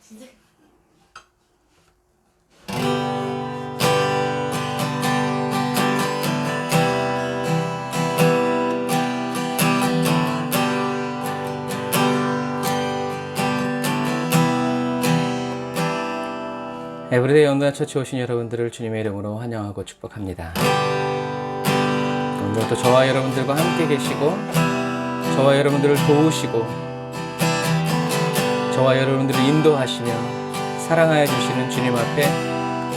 진짜. 에브리데이 영단처치 오신 여러분들을 주님의 이름으로 환영하고 축복합니다. 오늘도 저와 여러분들과 함께 계시고 저와 여러분들을 도우시고 저와 여러분들을 인도하시며 사랑하여 주시는 주님 앞에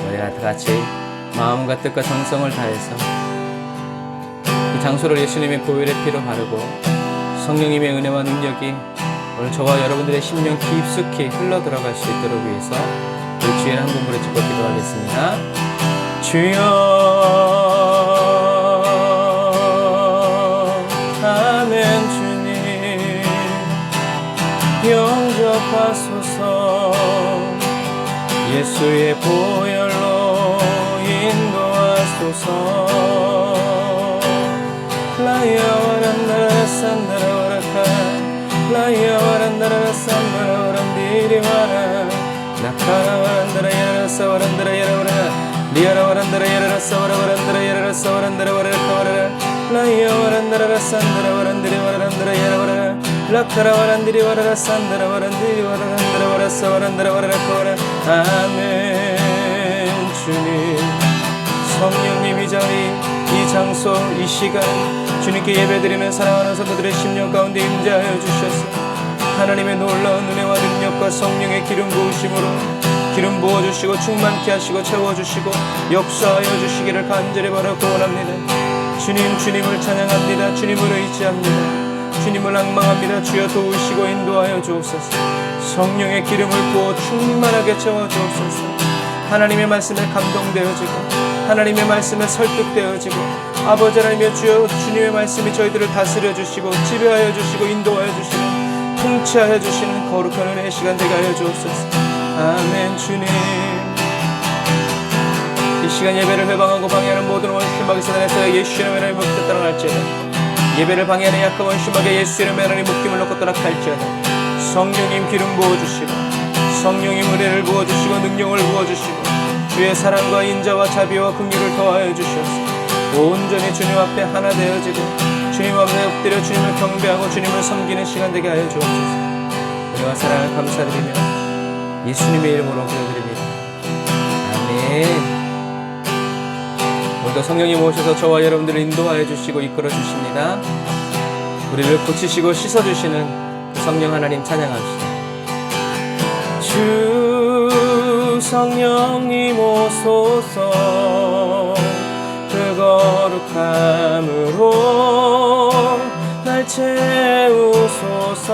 우리가 다같이 마음과 뜻과 정성을 다해서 이 장소를 예수님의 보혈의 피로 바르고 성령님의 은혜와 능력이 오늘 저와 여러분들의 심령 깊숙이 흘러 들어갈 수 있도록 위해서 우리 주의 한 분으로 찍고 기도하겠습니다. 주여 아멘. 주님 영접하소서. 예수의 보혈로 인도하소서. 라이아와란나라 산나라와라카 라이아와란나라 산나라와란디리와라 나카라와란다라 야라사와란다라 야라와라 리아라와란다라 야라사와라와란다라 야라사와란다라 와라카와라 라이아와란다라 산다라와란디리와란다라 야라와라 라카라와란디리와라 산다라와란디리와란다라 와라사와란다라 와라카와라. 아멘. 주님 성령님 이 자리 이 장소 이 시간 주님께 예배드리는 사랑하는 성도들의 심령 가운데 임재하여 주셔서 하나님의 놀라운 은혜와 능력과 성령의 기름 부으심으로 기름 부어주시고 충만케 하시고 채워주시고 역사하여 주시기를 간절히 바라고 원합니다. 주님 주님을 찬양합니다. 주님을 의지합니다. 주님을 앙망합니다. 주여 도우시고 인도하여 주옵소서. 성령의 기름을 부어 충만하게 채워주옵소서. 하나님의 말씀에 감동되어지고 하나님의 말씀에 설득되어지고 아버지 하나님의 주여 주님의 말씀이 저희들을 다스려 주시고 지배하여 주시고 인도하여 주시고 통치하여 주시는 거룩한 은혜의 시간 되게 하여 주옵소서. 아멘. 주님 이 시간 예배를 회방하고 방해하는 모든 원수마귀 사단에서 예수의 이름으로 묶여 떠나갈지어다. 예배를 방해하는 약한 원수마귀 예수의 이름으로 묶임을 놓고 떠나갈지어다. 성령님 기름 부어주시고 성령님 은혜를 부어주시고 능력을 부어주시고 주의 사랑과 인자와 자비와 긍휼을 더하여 주시옵소서. 온전히 주님 앞에 하나 되어지고 주님 앞에 엎드려 주님을 경배하고 주님을 섬기는 시간 되게 하여 주옵소서. 은혜와 사랑을 감사드리며 예수님의 이름으로 기도드립니다. 아멘. 오늘도 성령님 오셔서 저와 여러분들을 인도하여 주시고 이끌어 주십니다. 우리를 고치시고 씻어주시는 성령 하나님 찬양합시다. 주 성령님 오소서. 그 거룩함으로 날 채우소서.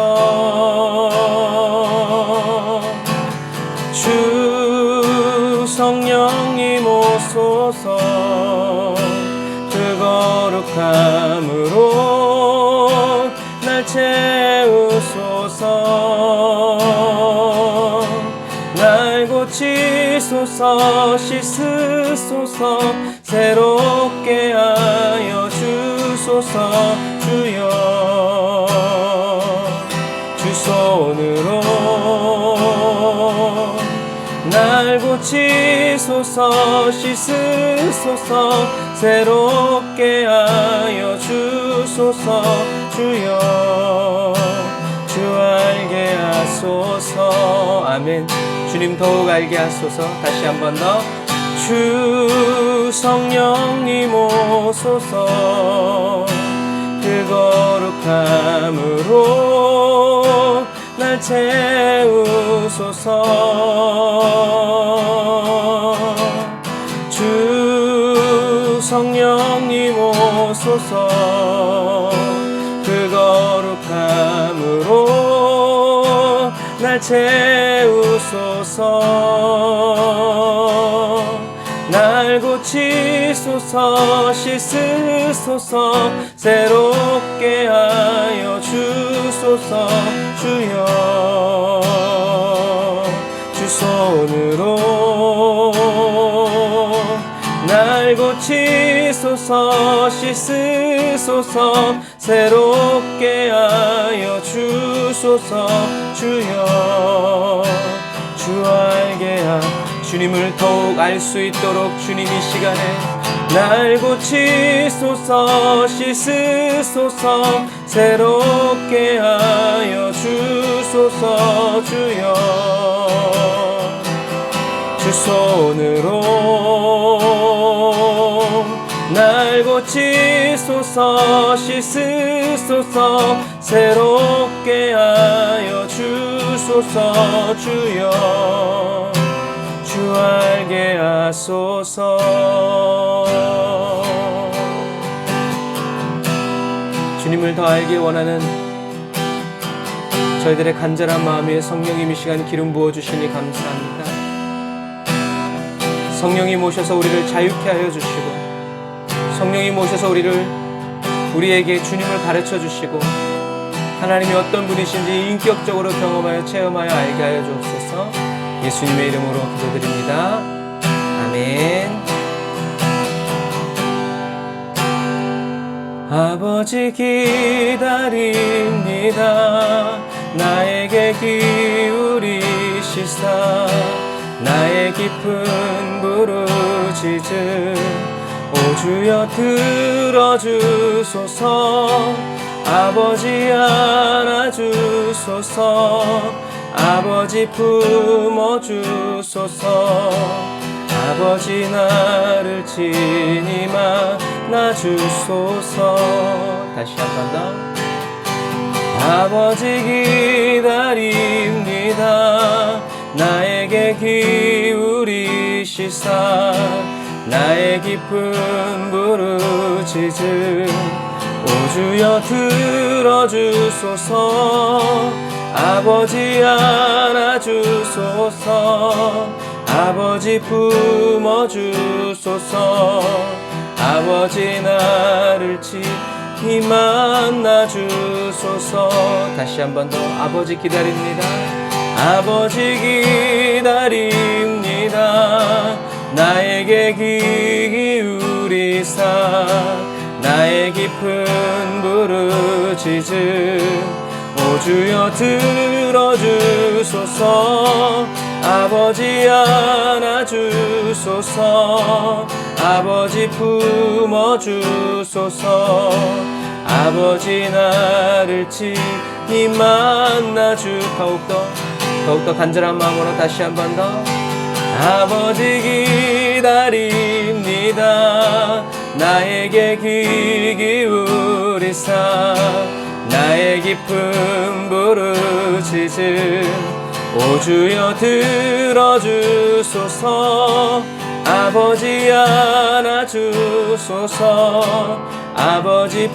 주 성령님 오소서. 그 거룩함으로 날 채우소서. 날 고치소서. 씻으소서. 새롭게 하여 주소서. 주여 주 손으로 날 고치소서. 씻으소서. 새롭게 하여 주소서. 주여 주 알게 하소서. 아멘. 주님 더욱 알게 하소서. 다시 한 번 더. 주 성령님 오소서. 그 거룩함으로 날 채우소서. 주 성령님 오소서. 그 거룩함으로 날 채우소서. 날 고치소서. 씻으소서. 새롭게 하여 주소서. 주여 주 손으로 날 고치소서. 씻으소서. 새롭게 하여 주소서. 주여 주 주 알게 주님을 더욱 알 수 있도록 주님 이 시간에 날 고치소서 씻으소서 새롭게 하여 주소서 주여 주 손으로 날 고치소서 씻으소서 새롭게 하여 주소서 주여 주 알게 하소서. 주님을 더 알기 원하는 저희들의 간절한 마음에 성령님 이 시간 기름 부어주시니 감사합니다. 성령님 오셔서 우리를 자유케 하여 주시고 성령님 오셔서 우리에게 주님을 가르쳐 주시고 하나님이 어떤 분이신지 인격적으로 경험하여 체험하여 알게 하여 주옵소서. 예수님의 이름으로 기도드립니다. 아멘. 아버지 기다립니다. 나에게 기울이시사 나의 깊은 부르짖음 오 주여 들어주소서. 아버지 안아주소서. 아버지 품어주소서. 아버지 나를 친히 만나주소서. 다시 한 번 더. 아버지 기다립니다. 나에게 기울이시사 나의 깊은 부르짖음 오 주여 들어주소서. 아버지 안아주소서. 아버지 품어주소서. 아버지 나를 친히 만나주소서. 다시 한 번 더. 아버지 기다립니다. 아버지 기다립니다. 나에게 기울이사 나의 깊은 부르짖음 오 주여 들어주소서. 아버지 안아주소서. 아버지 품어주소서. 아버지 나를 친히 만나주. 더욱더 간절한 마음으로 다시 한 번 더. 아버지 기다립니다. 나에게 귀 기울이사 나의 깊은 부르짖음 오 주여 들어주소서. 아버지 안아주소서. 아버지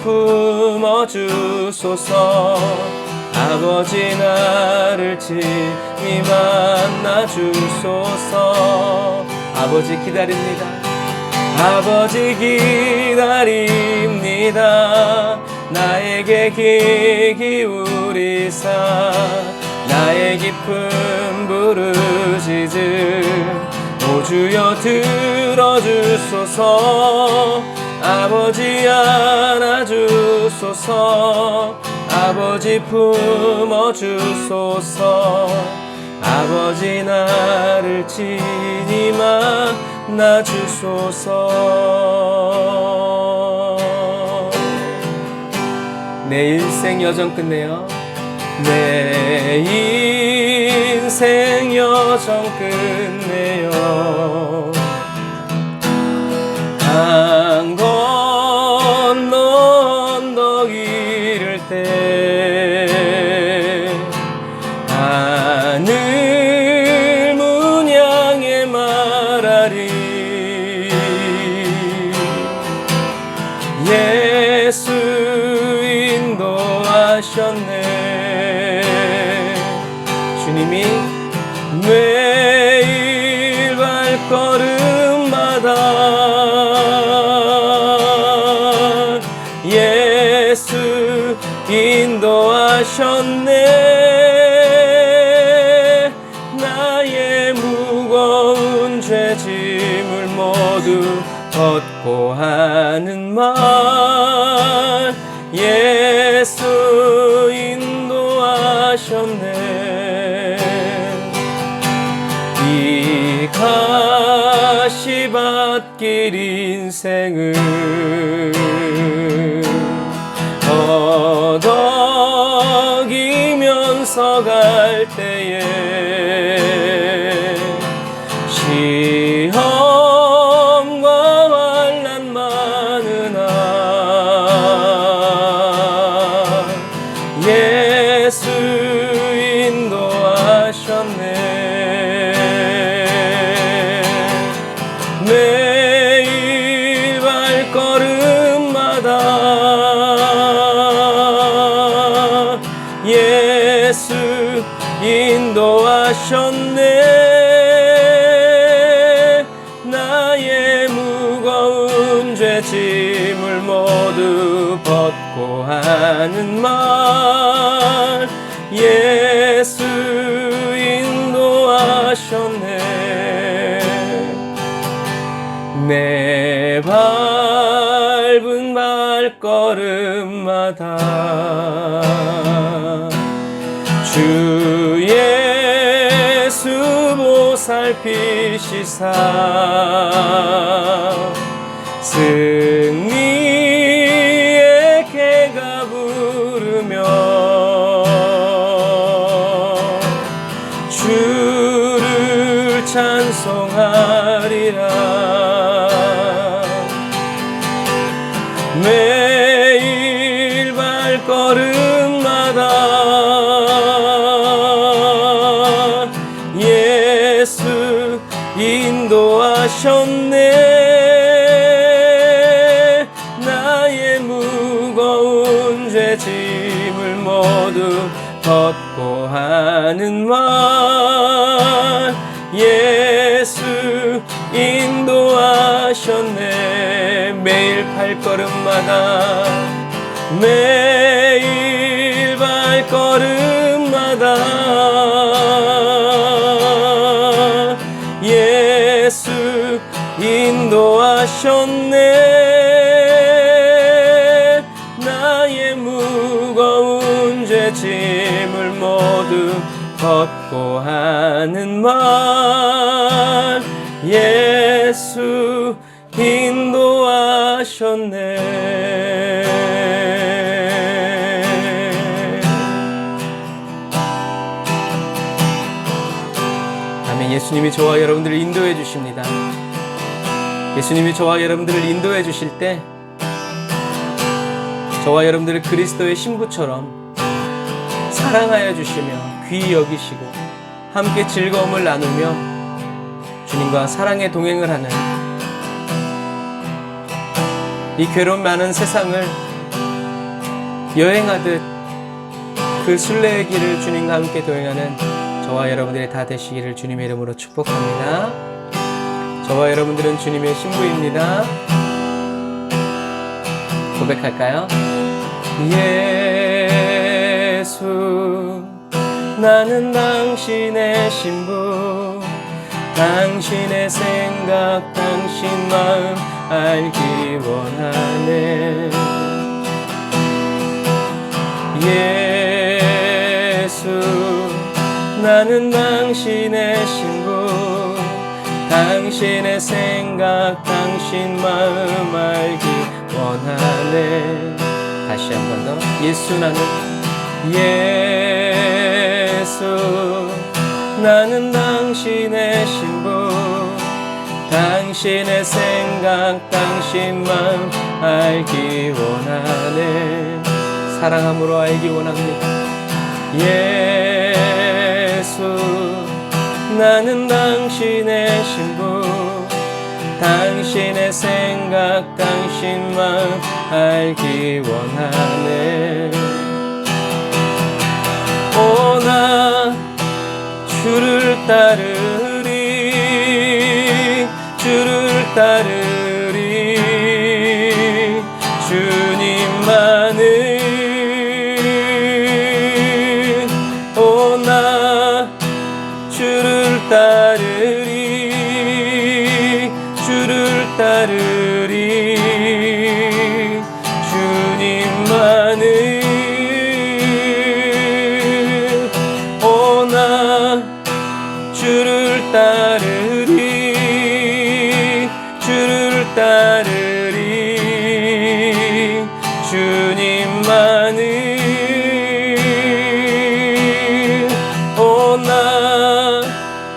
품어주소서. 아버지 나를 친히 만나주소서. 아버지 기다립니다. 아버지 기다립니다. 나에게 귀 기울이사 나의 깊은 부르짖음 오 주여 들어주소서. 아버지 안아주소서. 아버지 품어주소서. 아버지 나를 친히 만나주소서. 내 일생 여정 끝내요. 내 인생 여정 끝내요. 강 건너 언덕 이를 때 하늘 문 향해 말하리 예수 인도하셨네. 주님이 매일 발걸음마다 예수 인도하셨네. 나의 무거운 죄짐을 모두 걷고 하는 말 예수 인도하셨네. 이 가시밭길 인생을 허덕이면서 갈 때에 시험과 환난 많으나 예수 인도하셨네. 매일 발걸음마다 예수 인도하셨네. 나의 무거운 죄짐을 모두 벗고 하는 말 예수 인도하셨네. 내 밟은 발걸음마다 주 예수 보살피시사 승리의 개가 부르며 주를 찬송하리라. 매일 발걸음마다 예수 인도하셨네. 나의 무거운 죄짐을 모두 벗고 하는 말 예수 인도하셨네. 매일 발걸음마다 매일 발걸음마다 예수 인도하셨네. 나의 무거운 죄짐을 모두 벗고 하는 말 예수 인도하셨네. 아멘. 예수님이 저와 여러분들을 인도해 주십니다. 예수님이 저와 여러분들을 인도해 주실 때 저와 여러분들을 그리스도의 신부처럼 사랑하여 주시며 귀히 여기시고 함께 즐거움을 나누며 주님과 사랑의 동행을 하는 이 괴로움 많은 세상을 여행하듯 그 순례의 길을 주님과 함께 동행하는 저와 여러분들이 다 되시기를 주님의 이름으로 축복합니다. 저와 여러분들은 주님의 신부입니다. 고백할까요? 예수 나는 당신의 신부 당신의 생각 당신 마음 알기 원하네. 예수 나는 당신의 신부 당신의 생각 당신 마음 알기 원하네. 다시 한 번 더. 예수 나는 당신의 신부 당신의 생각 당신 마음 알기 원하네. 사랑함으로 알기 원합니다. 예수 나는 당신의 신부 당신의 생각 당신 마음 알기 원하네. 오 나 주를 따르리 주를 따르리 주님만을 오 나 주를 따르리 주를 따르리 주님만을 오 나 주를 따르리 주를 따르리 주님만을 오나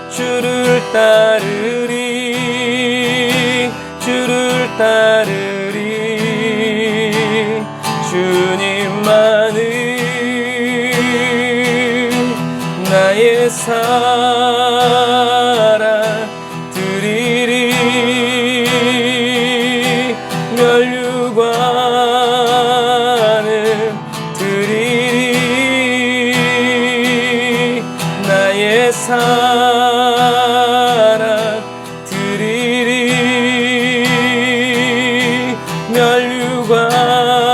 주를 따르리 주를 따르리 주님만을 나의 사랑 드리리 면류관을 드리리 나의 사랑 드리리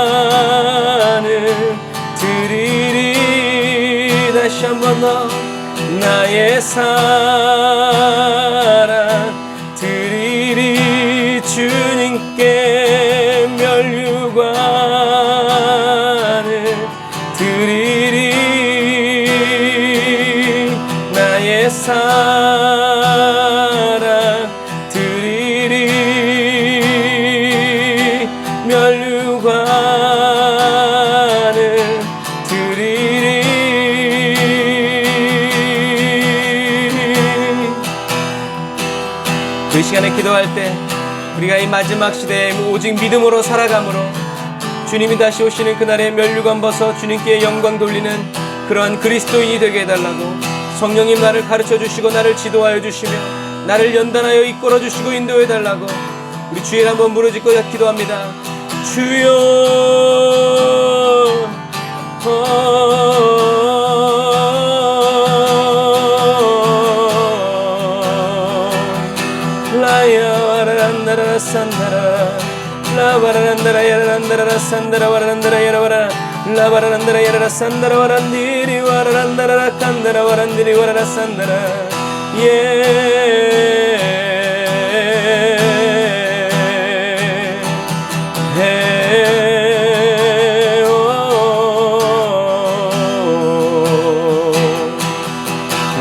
면류관을 드리리 다시 한번 더 나의 사랑 드리리 주님께 면류관을 드리리 나의 사랑 드리리 면류관을 드리리 그 시간에 기도할 때 우리가 이 마지막 시대에 오직 믿음으로 살아감으로 주님이 다시 오시는 그날에 면류관 벗어 주님께 영광 돌리는 그러한 그리스도인이 되게 해달라고 성령님 나를 가르쳐 주시고 나를 지도하여 주시며 나를 연단하여 이끌어 주시고 인도해 달라고 우리 주일 한번 무릎짓고 기도합니다. 주여 라야와라란다라 산다라 라바라란다라 야라란다라 산다라 와라란다라 야라와라 라바라란다라 야라라 산다라 와란디리 와라란다라 칸다라 와란디리 와라라 산다라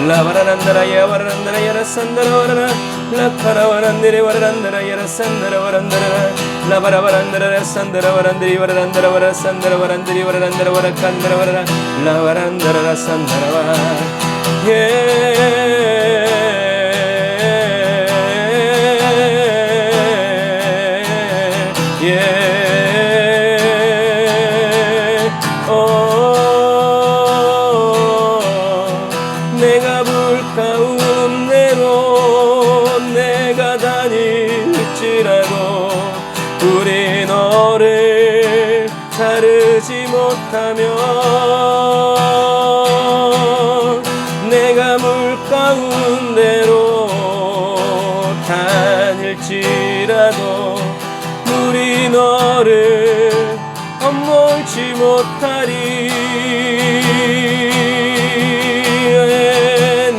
라바라란다라 야와라란다라 야라 산다라 와라라 라카라와란디리 와라란다라 야라 산다라 와란다라 라바라바란다라 산다라 와란디리 와라란다라 와라 산다라 와란디리 와라란다라 와라 칸다라 와라라 라와란다라 산다라 와 내가 불 가운데로 내가 다닐지라도 우리 너를 다르지 못하면 내가 물 가운데로 다닐지라도 우리 너를 험몰지 못하리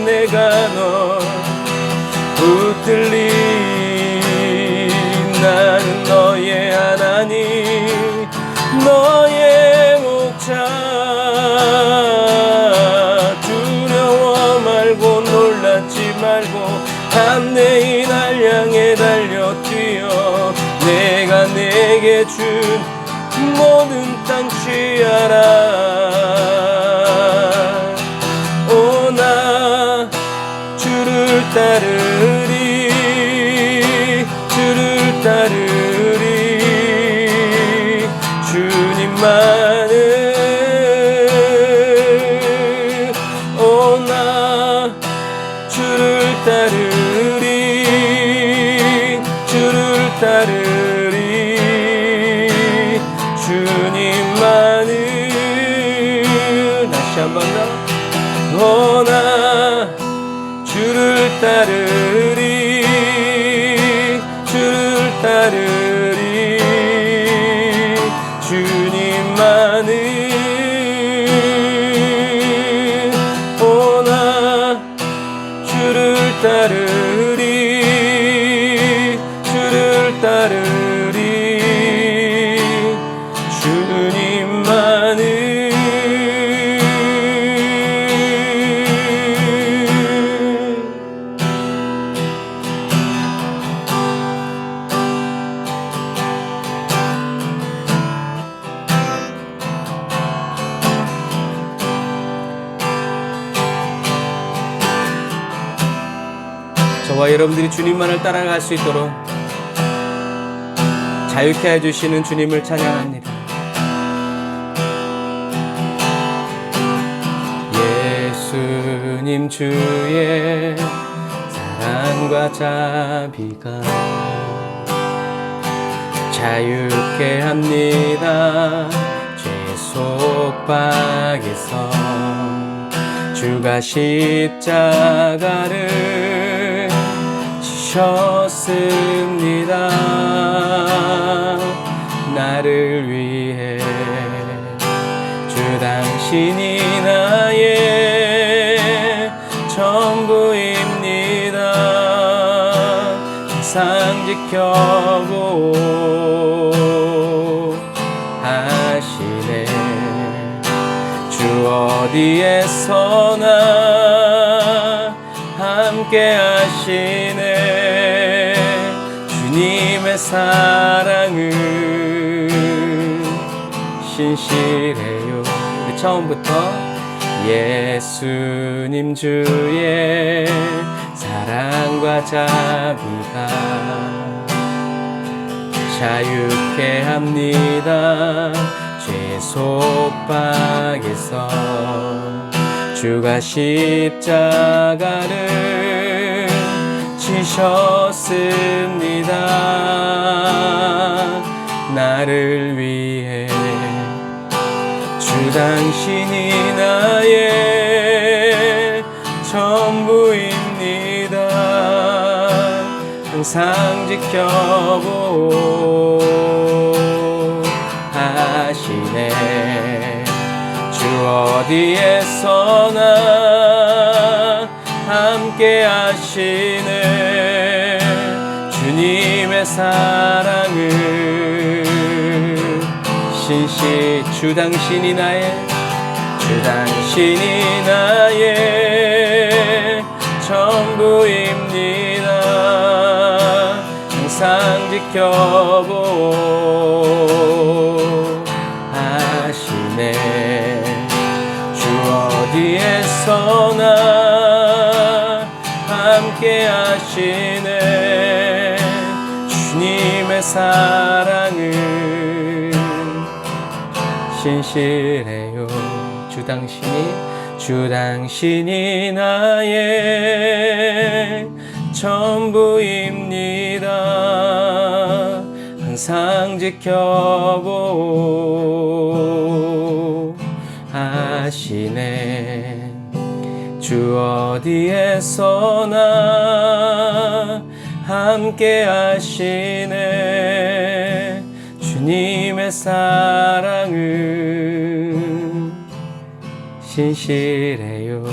내가 널 붙들리 나는 너의 하나님 너의 목자 두려워 말고 놀라지 말고 담대히 날 향해 달려 뛰어 내가 내게 준 모든 땅 취하라 오나 주를 따르리 주를 따르리 주님만을 오나 주를 따르리 주를 따르리 주님만을 다시 한번 더 오나 주를 따르리 주를 따르리 주님만을 오나 주를 따르리 주를 따르리 주님만을 저와 여러분들이 주님만을 따라갈 수 있도록 자유케 해주시는 주님을 찬양합니다. 예수님 주의 사랑과 자비가 자유케 합니다. 죄 속박에서 주가 십자가를 지셨습니다. 나를 위해 주 당신이 나의 전부입니다. 항상 지켜보 하시네. 주 어디에서나 함께 하시네. 주님의 사랑은 신실해요. 우리 처음부터 예수님 주의 사랑과 자비가 자유케 합니다. 죄 속박에서 주가 십자가를 지셨습니다. 나를 위해 주 당신이 나의 전부입니다. 항상 지켜보 하시네. 주 어디에서나 함께 하시네. 주님의 사랑을 주 당신이 나의 전부입니다. 항상 지켜보 하시네. 주 어디에서나 함께 하시네. 주님의 사랑은 신실해요. 주 당신이 나의 전부입니다. 항상 지켜보 하시네. 주 어디에서나 함께 하시네. 주님의 사랑은 신실해요.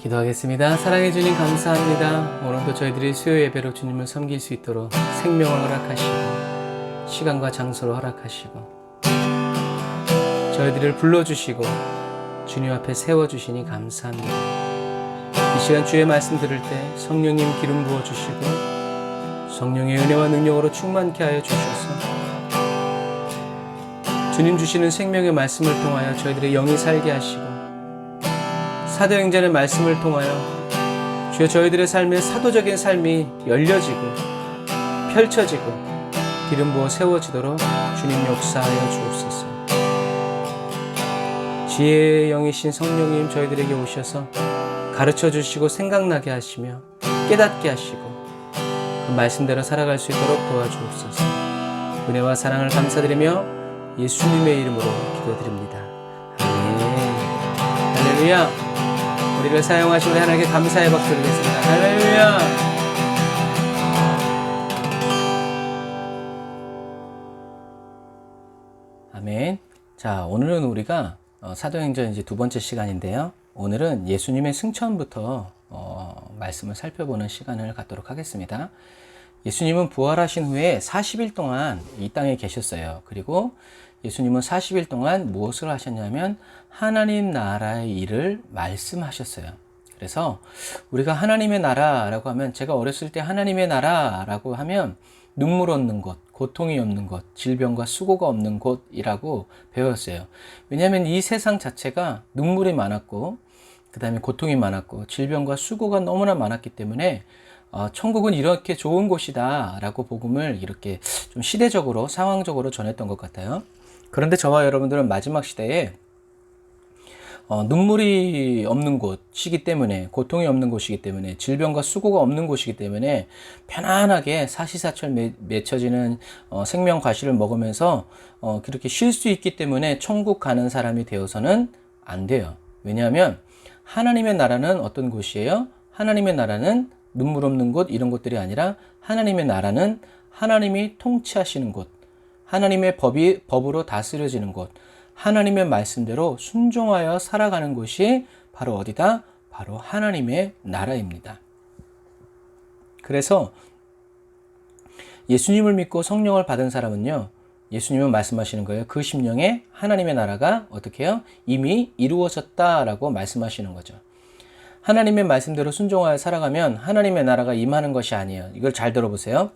기도하겠습니다. 사랑해 주님 감사합니다. 오늘도 저희들이 수요 예배로 주님을 섬길 수 있도록 생명을 허락하시고 시간과 장소를 허락하시고 저희들을 불러주시고 주님 앞에 세워주시니 감사합니다. 이 시간 주의 말씀 들을 때 성령님 기름 부어주시고 성령의 은혜와 능력으로 충만케 하여 주셔서 주님 주시는 생명의 말씀을 통하여 저희들의 영이 살게 하시고 사도행전의 말씀을 통하여 주여 저희들의 삶에 사도적인 삶이 열려지고 펼쳐지고 기름 부어 세워지도록 주님 역사하여 주옵소서. 지혜의 영이신 성령님 저희들에게 오셔서 가르쳐 주시고 생각나게 하시며 깨닫게 하시고 그 말씀대로 살아갈 수 있도록 도와주옵소서. 은혜와 사랑을 감사드리며 예수님의 이름으로 기도드립니다. 아멘. 할렐루야. 우리를 사용하신 우리 하나님께 감사의 박수 드리겠습니다. 할렐루야. 아멘. 자, 오늘은 우리가 사도행전 이제 두 번째 시간인데요. 오늘은 예수님의 승천부터 말씀을 살펴보는 시간을 갖도록 하겠습니다. 예수님은 부활하신 후에 40일 동안 이 땅에 계셨어요. 그리고 예수님은 40일 동안 무엇을 하셨냐면 하나님 나라의 일을 말씀하셨어요. 그래서 우리가 하나님의 나라라고 하면, 제가 어렸을 때 하나님의 나라라고 하면 눈물 없는 곳, 고통이 없는 곳, 질병과 수고가 없는 곳이라고 배웠어요. 왜냐하면 이 세상 자체가 눈물이 많았고 그 다음에 고통이 많았고 질병과 수고가 너무나 많았기 때문에 천국은 이렇게 좋은 곳이다 라고 복음을 이렇게 좀 시대적으로 상황적으로 전했던 것 같아요. 그런데 저와 여러분들은 마지막 시대에 눈물이 없는 곳이기 때문에, 고통이 없는 곳이기 때문에, 질병과 수고가 없는 곳이기 때문에 편안하게 사시사철 맺혀지는 생명 과실을 먹으면서 그렇게 쉴 수 있기 때문에 천국 가는 사람이 되어서는 안 돼요. 왜냐하면 하나님의 나라는 어떤 곳이에요? 하나님의 나라는 눈물 없는 곳, 이런 곳들이 아니라 하나님의 나라는 하나님이 통치하시는 곳, 하나님의 법으로 다스려지는 곳, 하나님의 말씀대로 순종하여 살아가는 곳이 바로 어디다? 바로 하나님의 나라입니다. 그래서 예수님을 믿고 성령을 받은 사람은요, 예수님은 말씀하시는 거예요. 그 심령에 하나님의 나라가 어떻게 해요? 이미 이루어졌다라고 말씀하시는 거죠. 하나님의 말씀대로 순종하여 살아가면 하나님의 나라가 임하는 것이 아니에요. 이걸 잘 들어보세요.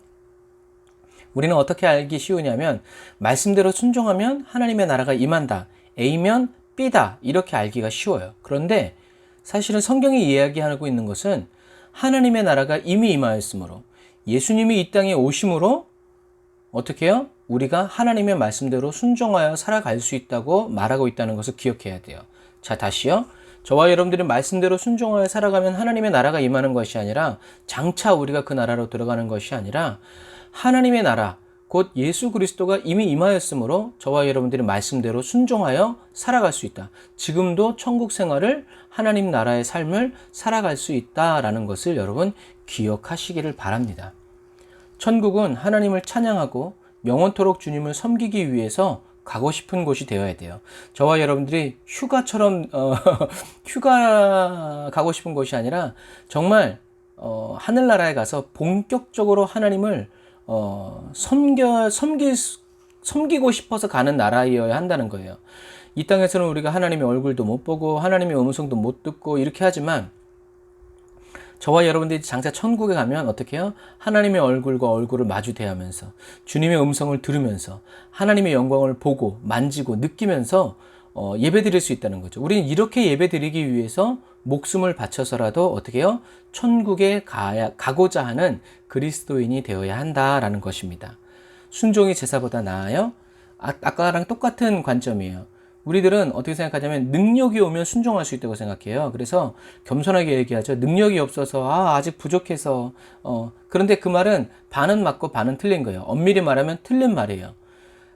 우리는 어떻게 알기 쉬우냐면 말씀대로 순종하면 하나님의 나라가 임한다. A면 B다. 이렇게 알기가 쉬워요. 그런데 사실은 성경이 이야기하고 있는 것은 하나님의 나라가 이미 임하였으므로, 예수님이 이 땅에 오심으로 어떻게 해요? 우리가 하나님의 말씀대로 순종하여 살아갈 수 있다고 말하고 있다는 것을 기억해야 돼요. 자, 다시요. 저와 여러분들이 말씀대로 순종하여 살아가면 하나님의 나라가 임하는 것이 아니라, 장차 우리가 그 나라로 들어가는 것이 아니라, 하나님의 나라, 곧 예수 그리스도가 이미 임하였으므로 저와 여러분들이 말씀대로 순종하여 살아갈 수 있다. 지금도 천국 생활을, 하나님 나라의 삶을 살아갈 수 있다라는 것을 여러분 기억하시기를 바랍니다. 천국은 하나님을 찬양하고 영원토록 주님을 섬기기 위해서 가고 싶은 곳이 되어야 돼요. 저와 여러분들이 휴가처럼 휴가 가고 싶은 곳이 아니라 정말 하늘나라에 가서 본격적으로 하나님을 섬기고 싶어서 가는 나라이어야 한다는 거예요. 이 땅에서는 우리가 하나님의 얼굴도 못 보고 하나님의 음성도 못 듣고 이렇게 하지만, 저와 여러분들이 장차 천국에 가면 어떻게 해요? 하나님의 얼굴과 얼굴을 마주 대하면서 주님의 음성을 들으면서 하나님의 영광을 보고 만지고 느끼면서 예배 드릴 수 있다는 거죠. 우리는 이렇게 예배 드리기 위해서 목숨을 바쳐서라도 어떻게 해요? 천국에 가고자 하는 그리스도인이 되어야 한다라는 것입니다. 순종이 제사보다 나아요? 아까랑 똑같은 관점이에요. 우리들은 어떻게 생각하냐면 능력이 오면 순종할 수 있다고 생각해요. 그래서 겸손하게 얘기하죠. 능력이 없어서 아직 부족해서 그런데 그 말은 반은 맞고 반은 틀린 거예요. 엄밀히 말하면 틀린 말이에요.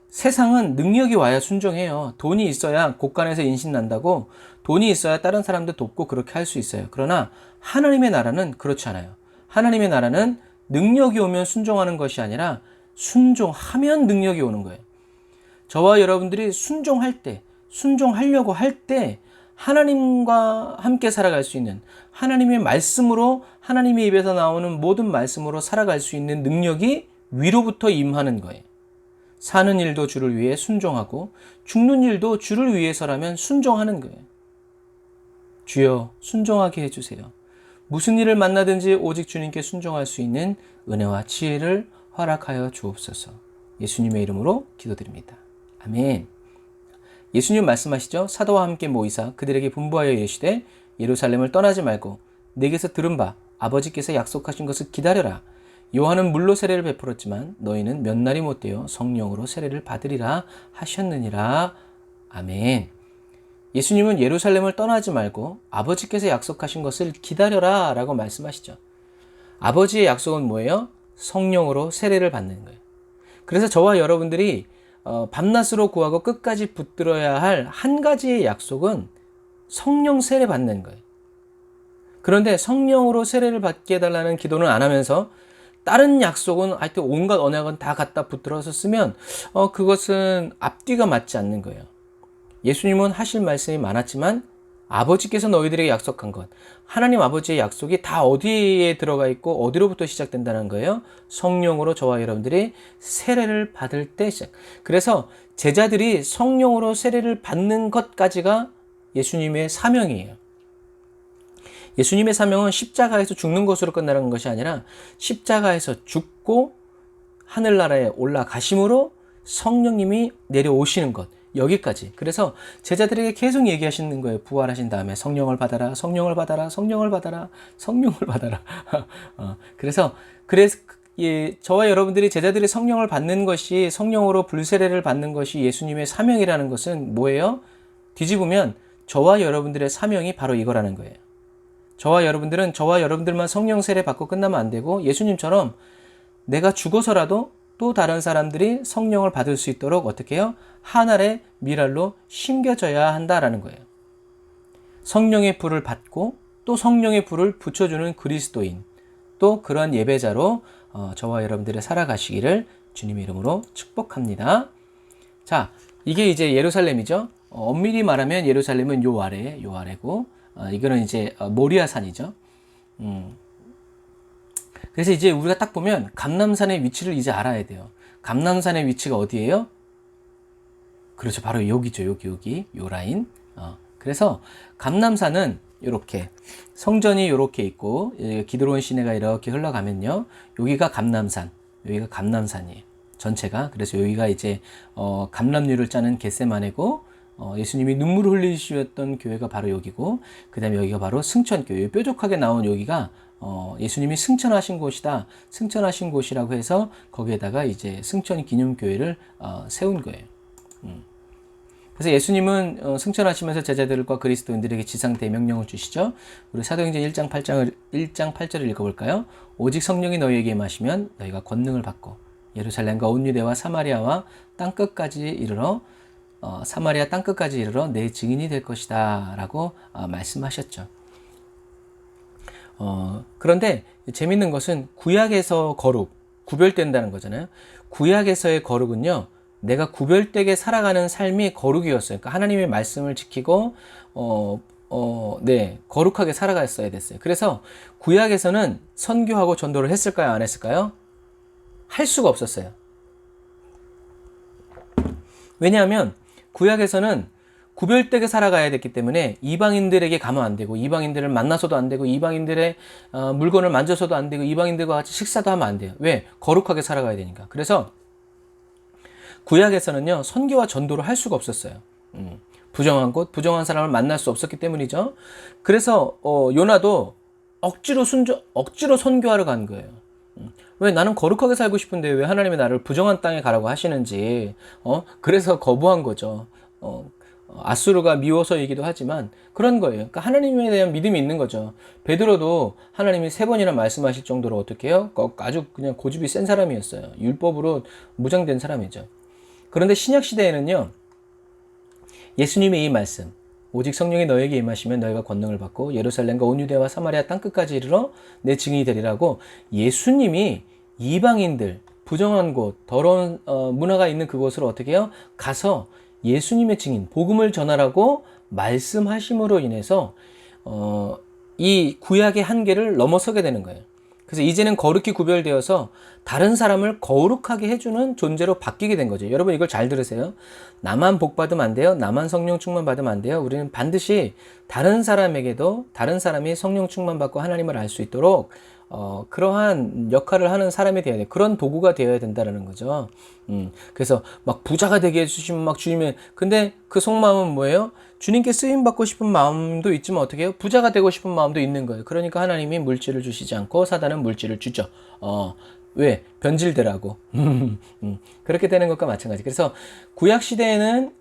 세상은 능력이 와야 순종해요. 돈이 있어야 곳간에서 인신 난다고, 돈이 있어야 다른 사람들 돕고 그렇게 할 수 있어요. 그러나 하나님의 나라는 그렇지 않아요. 하나님의 나라는 능력이 오면 순종하는 것이 아니라 순종하면 능력이 오는 거예요. 저와 여러분들이 순종하려고 할 때 하나님과 함께 살아갈 수 있는, 하나님의 말씀으로, 하나님의 입에서 나오는 모든 말씀으로 살아갈 수 있는 능력이 위로부터 임하는 거예요. 사는 일도 주를 위해 순종하고 죽는 일도 주를 위해서라면 순종하는 거예요. 주여 순종하게 해주세요. 무슨 일을 만나든지 오직 주님께 순종할 수 있는 은혜와 지혜를 허락하여 주옵소서. 예수님의 이름으로 기도드립니다. 아멘. 예수님 말씀하시죠. 사도와 함께 모이사 그들에게 분부하여 이르시되 예루살렘을 떠나지 말고 내게서 들은 바 아버지께서 약속하신 것을 기다려라. 요한은 물로 세례를 베풀었지만 너희는 몇 날이 못되어 성령으로 세례를 받으리라 하셨느니라. 아멘. 예수님은 예루살렘을 떠나지 말고 아버지께서 약속하신 것을 기다려라 라고 말씀하시죠. 아버지의 약속은 뭐예요? 성령으로 세례를 받는 거예요. 그래서 저와 여러분들이 밤낮으로 구하고 끝까지 붙들어야 할 한 가지의 약속은 성령 세례 받는 거예요. 그런데 성령으로 세례를 받게 해달라는 기도는 안 하면서 다른 약속은 하여튼 온갖 언약은 다 갖다 붙들어서 쓰면 그것은 앞뒤가 맞지 않는 거예요. 예수님은 하실 말씀이 많았지만 아버지께서 너희들에게 약속한 것, 하나님 아버지의 약속이 다 어디에 들어가 있고 어디로부터 시작된다는 거예요? 성령으로 저와 여러분들이 세례를 받을 때 시작. 그래서 제자들이 성령으로 세례를 받는 것까지가 예수님의 사명이에요. 예수님의 사명은 십자가에서 죽는 것으로 끝나는 것이 아니라 십자가에서 죽고 하늘나라에 올라가심으로 성령님이 내려오시는 것, 여기까지. 그래서 제자들에게 계속 얘기하시는 거예요. 부활하신 다음에 성령을 받아라, 성령을 받아라, 성령을 받아라, 성령을 받아라. 그래서 저와 여러분들이 제자들이 성령을 받는 것이, 성령으로 불세례를 받는 것이 예수님의 사명이라는 것은 뭐예요? 뒤집으면 저와 여러분들의 사명이 바로 이거라는 거예요. 저와 여러분들만 성령 세례 받고 끝나면 안 되고, 예수님처럼 내가 죽어서라도 또 다른 사람들이 성령을 받을 수 있도록 어떻게 해요? 한 알의 밀알로 심겨져야 한다라는 거예요. 성령의 불을 받고 또 성령의 불을 붙여주는 그리스도인, 또 그런 예배자로 저와 여러분들이 살아가시기를 주님의 이름으로 축복합니다. 자, 이게 이제 예루살렘이죠. 엄밀히 말하면 예루살렘은 요 아래고, 이거는 이제 모리아산이죠. 그래서 이제 우리가 딱 보면 감람산의 위치를 이제 알아야 돼요. 감람산의 위치가 어디예요? 그렇죠. 바로 여기죠. 여기 요 라인. 그래서 감람산은 이렇게 성전이 이렇게 있고 기드론 시내가 이렇게 흘러가면요. 여기가 감람산이에요. 전체가. 그래서 여기가 이제 감람류를 짜는 겟세마네고, 예수님이 눈물을 흘리셨던 교회가 바로 여기고, 그 다음에 여기가 바로 승천교회. 뾰족하게 나온 여기가 예수님이 승천하신 곳이다. 승천하신 곳이라고 해서 거기에다가 이제 승천 기념교회를 세운 거예요. 그래서 예수님은 승천하시면서 제자들과 그리스도인들에게 지상 대명령을 주시죠. 우리 사도행전 1장 8절을 읽어볼까요? 오직 성령이 너희에게 임하시면 너희가 권능을 받고 예루살렘과 온 유대와 사마리아 땅끝까지 이르러 내 증인이 될 것이다 라고 말씀하셨죠. 그런데 재밌는 것은 구약에서 거룩, 구별된다는 거잖아요. 구약에서의 거룩은요, 내가 구별되게 살아가는 삶이 거룩이었어요. 그러니까 하나님의 말씀을 지키고 거룩하게 살아갔어야 됐어요. 그래서 구약에서는 선교하고 전도를 했을까요? 안 했을까요? 할 수가 없었어요. 왜냐하면 구약에서는 구별되게 살아가야 됐기 때문에 이방인들에게 가면 안 되고, 이방인들을 만나서도 안 되고, 이방인들의 물건을 만져서도 안 되고, 이방인들과 같이 식사도 하면 안 돼요. 왜? 거룩하게 살아가야 되니까. 그래서 구약에서는요, 선교와 전도를 할 수가 없었어요. 부정한 곳, 부정한 사람을 만날 수 없었기 때문이죠. 그래서 요나도 억지로 선교하러 간 거예요. 왜? 나는 거룩하게 살고 싶은데 왜 하나님이 나를 부정한 땅에 가라고 하시는지, 그래서 거부한 거죠. 아수르가 미워서이기도 하지만 그런 거예요. 그러니까 하나님에 대한 믿음이 있는 거죠. 베드로도 하나님이 3번이나 말씀하실 정도로 어떻게 해요? 아주 그냥 고집이 센 사람이었어요. 율법으로 무장된 사람이죠. 그런데 신약 시대에는요, 예수님의 이 말씀, 오직 성령이 너에게 임하시면 너희가 권능을 받고 예루살렘과 온 유대와 사마리아 땅끝까지 이르러 내 증인이 되리라고, 예수님이 이방인들, 부정한 곳, 더러운 문화가 있는 그곳으로 어떻게 해요? 가서 예수님의 증인, 복음을 전하라고 말씀하심으로 인해서 이 구약의 한계를 넘어서게 되는 거예요. 그래서 이제는 거룩히 구별되어서 다른 사람을 거룩하게 해주는 존재로 바뀌게 된 거죠. 여러분 이걸 잘 들으세요. 나만 복 받으면 안 돼요. 나만 성령 충만 받으면 안 돼요. 우리는 반드시 다른 사람에게도, 다른 사람이 성령 충만 받고 하나님을 알 수 있도록 그러한 역할을 하는 사람이 되어야 돼. 그런 도구가 되어야 된다는 거죠. 그래서 막 부자가 되게 해주시면 막 주님의, 근데 그 속마음은 뭐예요? 주님께 쓰임 받고 싶은 마음도 있지만 어떻게 해요? 부자가 되고 싶은 마음도 있는 거예요. 그러니까 하나님이 물질을 주시지 않고 사단은 물질을 주죠. 왜? 변질되라고. 그렇게 되는 것과 마찬가지. 그래서 구약 시대에는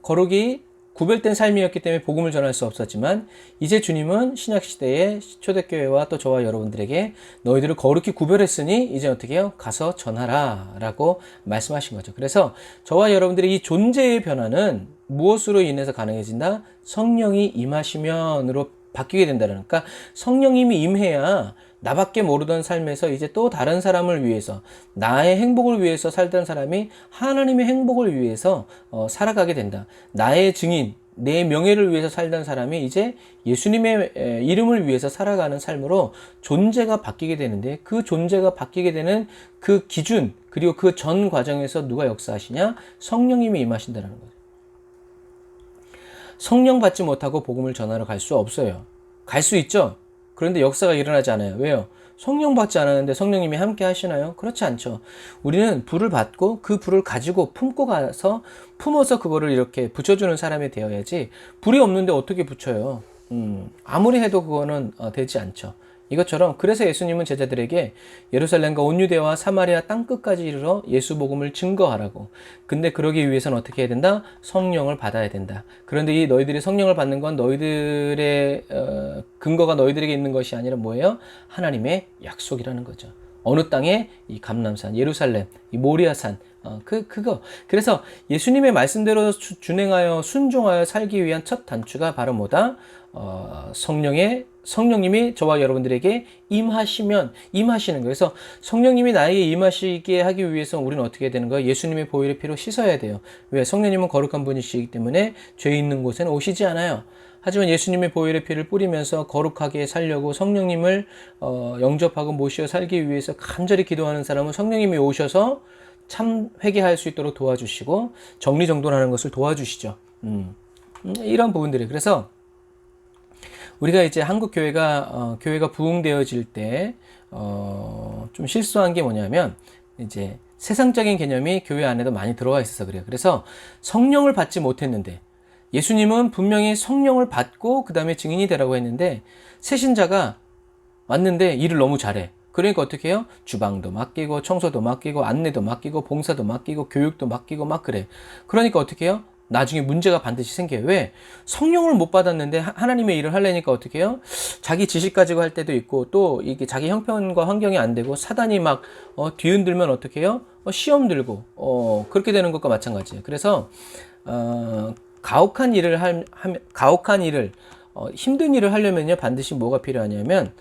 거룩이 구별된 삶이었기 때문에 복음을 전할 수 없었지만 이제 주님은 신약시대의 초대교회와 또 저와 여러분들에게 너희들을 거룩히 구별했으니 이제 어떻게 해요? 가서 전하라 라고 말씀하신 거죠. 그래서 저와 여러분들의 이 존재의 변화는 무엇으로 인해서 가능해진다? 성령이 임하시면으로 바뀌게 된다는, 그러니까 성령님이 임해야 나밖에 모르던 삶에서 이제 또 다른 사람을 위해서, 나의 행복을 위해서 살던 사람이 하나님의 행복을 위해서 살아가게 된다. 나의 증인, 내 명예를 위해서 살던 사람이 이제 예수님의 이름을 위해서 살아가는 삶으로 존재가 바뀌게 되는데, 그 존재가 바뀌게 되는 그 기준, 그리고 그 전 과정에서 누가 역사하시냐? 성령님이 임하신다는 거죠. 성령 받지 못하고 복음을 전하러 갈 수 없어요. 갈 수 있죠? 그런데 역사가 일어나지 않아요. 왜요? 성령 받지 않았는데 성령님이 함께 하시나요? 그렇지 않죠. 우리는 불을 받고 그 불을 가지고 품고 가서 품어서 그거를 이렇게 붙여주는 사람이 되어야지, 불이 없는데 어떻게 붙여요? 아무리 해도 그거는 되지 않죠. 이것처럼 그래서 예수님은 제자들에게 예루살렘과 온 유대와 사마리아 땅끝까지 이르러 예수 복음을 증거하라고. 근데 그러기 위해서는 어떻게 해야 된다? 성령을 받아야 된다. 그런데 이 너희들이 성령을 받는 건 너희들의 근거가 너희들에게 있는 것이 아니라 뭐예요? 하나님의 약속이라는 거죠. 어느 땅에? 이 감람산, 예루살렘, 이 모리아산, 그거. 그래서 예수님의 말씀대로 준행하여 순종하여 살기 위한 첫 단추가 바로 뭐다? 성령님이 저와 여러분들에게 임하시는 거예요. 그래서 성령님이 나에게 임하시게 하기 위해서 우리는 어떻게 해야 되는 거예요? 예수님의 보혈의 피로 씻어야 돼요. 왜? 성령님은 거룩한 분이시기 때문에 죄 있는 곳에는 오시지 않아요. 하지만 예수님의 보혈의 피를 뿌리면서 거룩하게 살려고 성령님을 영접하고 모시어 살기 위해서 간절히 기도하는 사람은 성령님이 오셔서 참 회개할 수 있도록 도와주시고 정리정돈하는 것을 도와주시죠. 이런 부분들이. 그래서 우리가 이제 한국 교회가 부흥되어질 때 좀 실수한 게 뭐냐면, 이제 세상적인 개념이 교회 안에도 많이 들어와 있어서 그래요. 그래서 성령을 받지 못했는데, 예수님은 분명히 성령을 받고 그 다음에 증인이 되라고 했는데, 새신자가 왔는데 일을 너무 잘해. 그러니까 어떻게 해요? 주방도 맡기고 청소도 맡기고 안내도 맡기고 봉사도 맡기고 교육도 맡기고 막 그래. 그러니까 어떻게 해요? 나중에 문제가 반드시 생겨요. 왜? 성령을 못 받았는데 하나님의 일을 하려니까 어떻게 해요? 자기 지식 가지고 할 때도 있고, 또 이게 자기 형편과 환경이 안 되고 사단이 막 뒤흔들면 어떻게 해요? 시험 들고 그렇게 되는 것과 마찬가지예요. 그래서 가혹한 일을 힘든 일을 하려면요, 반드시 뭐가 필요하냐면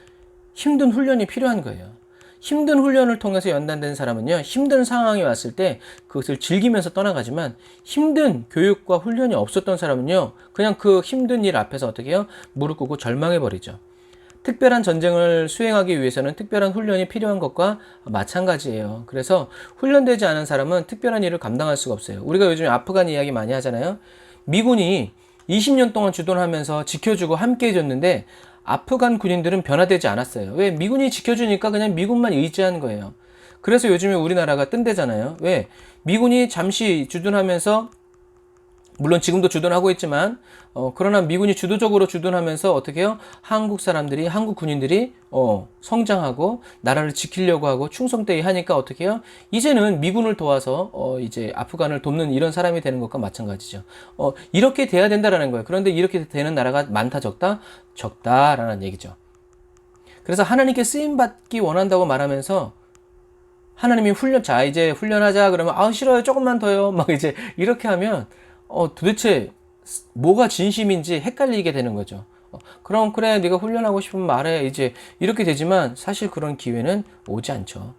힘든 훈련이 필요한 거예요. 힘든 훈련을 통해서 연단된 사람은요, 힘든 상황이 왔을 때 그것을 즐기면서 떠나가지만, 힘든 교육과 훈련이 없었던 사람은요, 그냥 그 힘든 일 앞에서 어떻게 해요? 무릎 꿇고 절망해버리죠. 특별한 전쟁을 수행하기 위해서는 특별한 훈련이 필요한 것과 마찬가지예요. 그래서 훈련되지 않은 사람은 특별한 일을 감당할 수가 없어요. 우리가 요즘에 아프간 이야기 많이 하잖아요. 미군이 20년 동안 주둔하면서 지켜주고 함께 해줬는데 아프간 군인들은 변화되지 않았어요. 왜? 미군이 지켜주니까 그냥 미군만 의지한 거예요. 그래서 요즘에 우리나라가 뜬대잖아요. 왜? 미군이 잠시 주둔하면서, 물론 지금도 주둔하고 있지만 그러나 미군이 주도적으로 주둔하면서 어떻게 해요? 한국 군인들이 성장하고 나라를 지키려고 하고 충성되게 하니까 어떻게 해요? 이제는 미군을 도와서 이제 아프간을 돕는 이런 사람이 되는 것과 마찬가지죠. 이렇게 돼야 된다라는 거예요. 그런데 이렇게 되는 나라가 많다 적다? 적다라는 얘기죠. 그래서 하나님께 쓰임 받기 원한다고 말하면서 하나님이 이제 훈련하자 그러면 싫어요, 조금만 더요, 막 이제 이렇게 하면 도대체 뭐가 진심인지 헷갈리게 되는 거죠. 그럼 그래, 네가 훈련하고 싶으면 말해, 이제 이렇게 되지만 사실 그런 기회는 오지 않죠.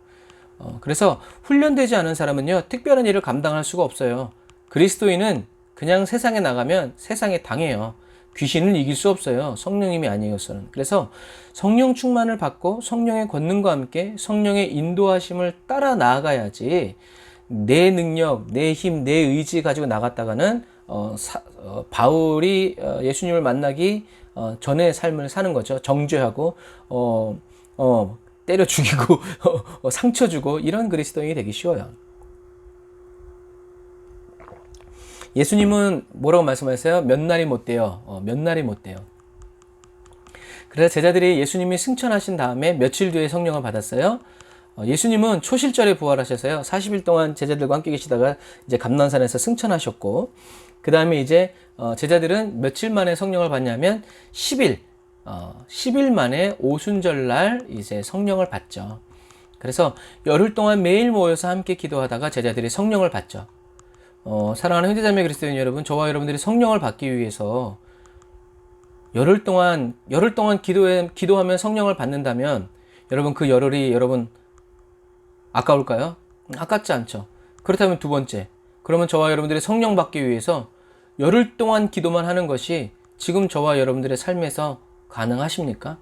그래서 훈련되지 않은 사람은요, 특별한 일을 감당할 수가 없어요. 그리스도인은 그냥 세상에 나가면 세상에 당해요. 귀신을 이길 수 없어요. 성령님이 아니어서는. 그래서 성령 충만을 받고 성령의 권능과 함께 성령의 인도하심을 따라 나아가야지, 내 능력, 내 힘, 내 의지 가지고 나갔다가는 바울이 예수님을 만나기 전의 삶을 사는 거죠. 정죄하고 때려 죽이고 상처 주고 이런 그리스도인이 되기 쉬워요. 예수님은 뭐라고 말씀하셨어요? 몇 날이 못 돼요. 몇 날이 못 돼요. 그래서 제자들이 예수님이 승천하신 다음에 며칠 뒤에 성령을 받았어요. 예수님은 초실절에 부활하셔서요, 40일 동안 제자들과 함께 계시다가 이제 감난산에서 승천하셨고, 그 다음에 이제 제자들은 며칠 만에 성령을 받냐면 10일 10일 만에 오순절날 이제 성령을 받죠. 그래서 열흘 동안 매일 모여서 함께 기도하다가 제자들이 성령을 받죠. 사랑하는 형제자매 그리스도인 여러분, 저와 여러분들이 성령을 받기 위해서 열흘 동안 기도하면 성령을 받는다면 여러분 그 열흘이 여러분 아까울까요? 아깝지 않죠. 그렇다면 두 번째, 그러면 저와 여러분들이 성령 받기 위해서 열흘 동안 기도만 하는 것이 지금 저와 여러분들의 삶에서 가능하십니까?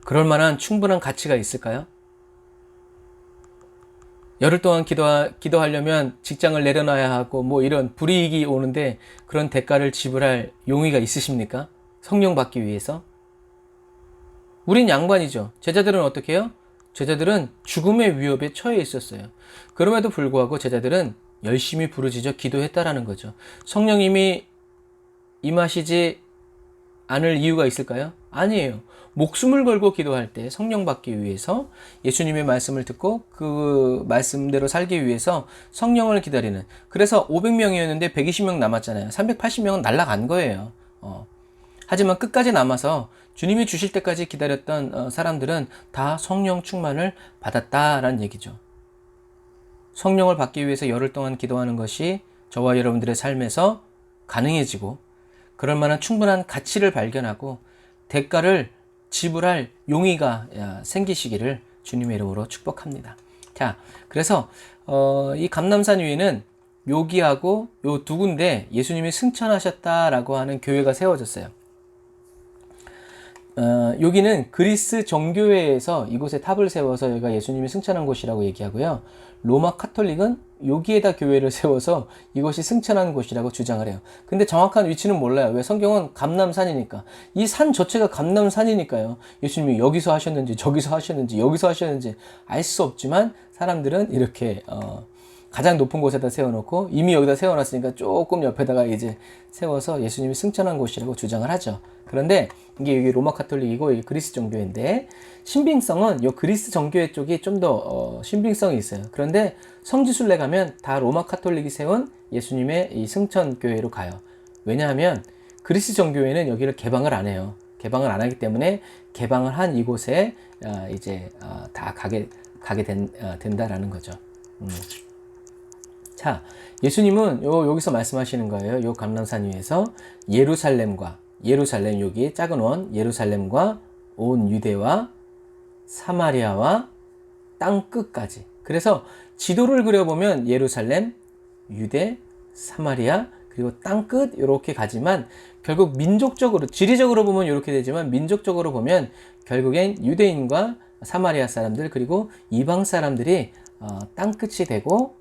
그럴 만한 충분한 가치가 있을까요? 열흘 동안 기도하려면 직장을 내려놔야 하고 뭐 이런 불이익이 오는데 그런 대가를 지불할 용의가 있으십니까? 성령 받기 위해서? 우린 양반이죠. 제자들은 어떻게 해요? 제자들은 죽음의 위협에 처해 있었어요. 그럼에도 불구하고 제자들은 열심히 부르짖어 기도했다라는 거죠. 성령님이 임하시지 않을 이유가 있을까요? 아니에요. 목숨을 걸고 기도할 때 성령 받기 위해서 예수님의 말씀을 듣고 그 말씀대로 살기 위해서 성령을 기다리는, 그래서 500명이었는데 120명 남았잖아요. 380명은 날아간 거예요. 하지만 끝까지 남아서 주님이 주실 때까지 기다렸던 사람들은 다 성령 충만을 받았다라는 얘기죠. 성령을 받기 위해서 열흘 동안 기도하는 것이 저와 여러분들의 삶에서 가능해지고 그럴 만한 충분한 가치를 발견하고 대가를 지불할 용의가 생기시기를 주님의 이름으로 축복합니다. 자, 그래서 이 감람산 위에는 묘기하고 요 두 군데 예수님이 승천하셨다라고 하는 교회가 세워졌어요. 여기는 그리스 정교회에서 이곳에 탑을 세워서 여기가 예수님이 승천한 곳이라고 얘기하고요. 로마 카톨릭은 여기에다 교회를 세워서 이것이 승천한 곳이라고 주장을 해요. 근데 정확한 위치는 몰라요. 왜? 성경은 감람산이니까. 이 산 자체가 감람산이니까요. 예수님이 여기서 하셨는지 저기서 하셨는지 여기서 하셨는지 알 수 없지만 사람들은 이렇게 가장 높은 곳에다 세워놓고 이미 여기다 세워놨으니까 조금 옆에다가 이제 세워서 예수님이 승천한 곳이라고 주장을 하죠. 그런데 이게 여기 로마 카톨릭이고 여기 그리스 정교회인데 신빙성은 이 그리스 정교회 쪽이 좀 더 신빙성이 있어요. 그런데 성지순례 가면 다 로마 카톨릭이 세운 예수님의 이 승천 교회로 가요. 왜냐하면 그리스 정교회는 여기를 개방을 안 해요. 개방을 안 하기 때문에 개방을 한 이곳에 이제 다 가게 된다라는 거죠. 자, 예수님은 여기서 말씀하시는 거예요. 요 감람산 위에서 예루살렘 여기 작은 원 예루살렘과 온 유대와 사마리아와 땅 끝까지. 그래서 지도를 그려보면 예루살렘, 유대, 사마리아 그리고 땅 끝 이렇게 가지만 결국 민족적으로 지리적으로 보면 이렇게 되지만 민족적으로 보면 결국엔 유대인과 사마리아 사람들 그리고 이방 사람들이 땅 끝이 되고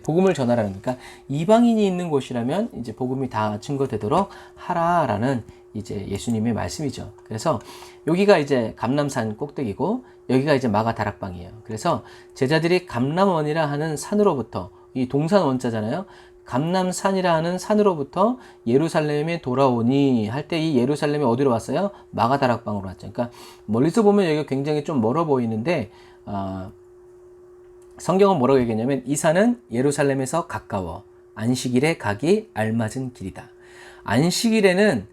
복음을 전하라는, 그러니까 이방인이 있는 곳이라면 이제 복음이 다 증거되도록 하라라는 이제 예수님의 말씀이죠. 그래서 여기가 이제 감람산 꼭대기고 여기가 이제 마가 다락방이에요. 그래서 제자들이 감람원이라 하는 산으로부터, 이 동산 원자잖아요. 감람산이라 하는 산으로부터 예루살렘에 돌아오니 할 때 이 예루살렘이 어디로 왔어요? 마가 다락방으로 왔죠. 그러니까 멀리서 보면 여기가 굉장히 좀 멀어 보이는데 성경은 뭐라고 얘기했냐면 이 산은 예루살렘에서 가까워 안식일에 가기 알맞은 길이다. 안식일에는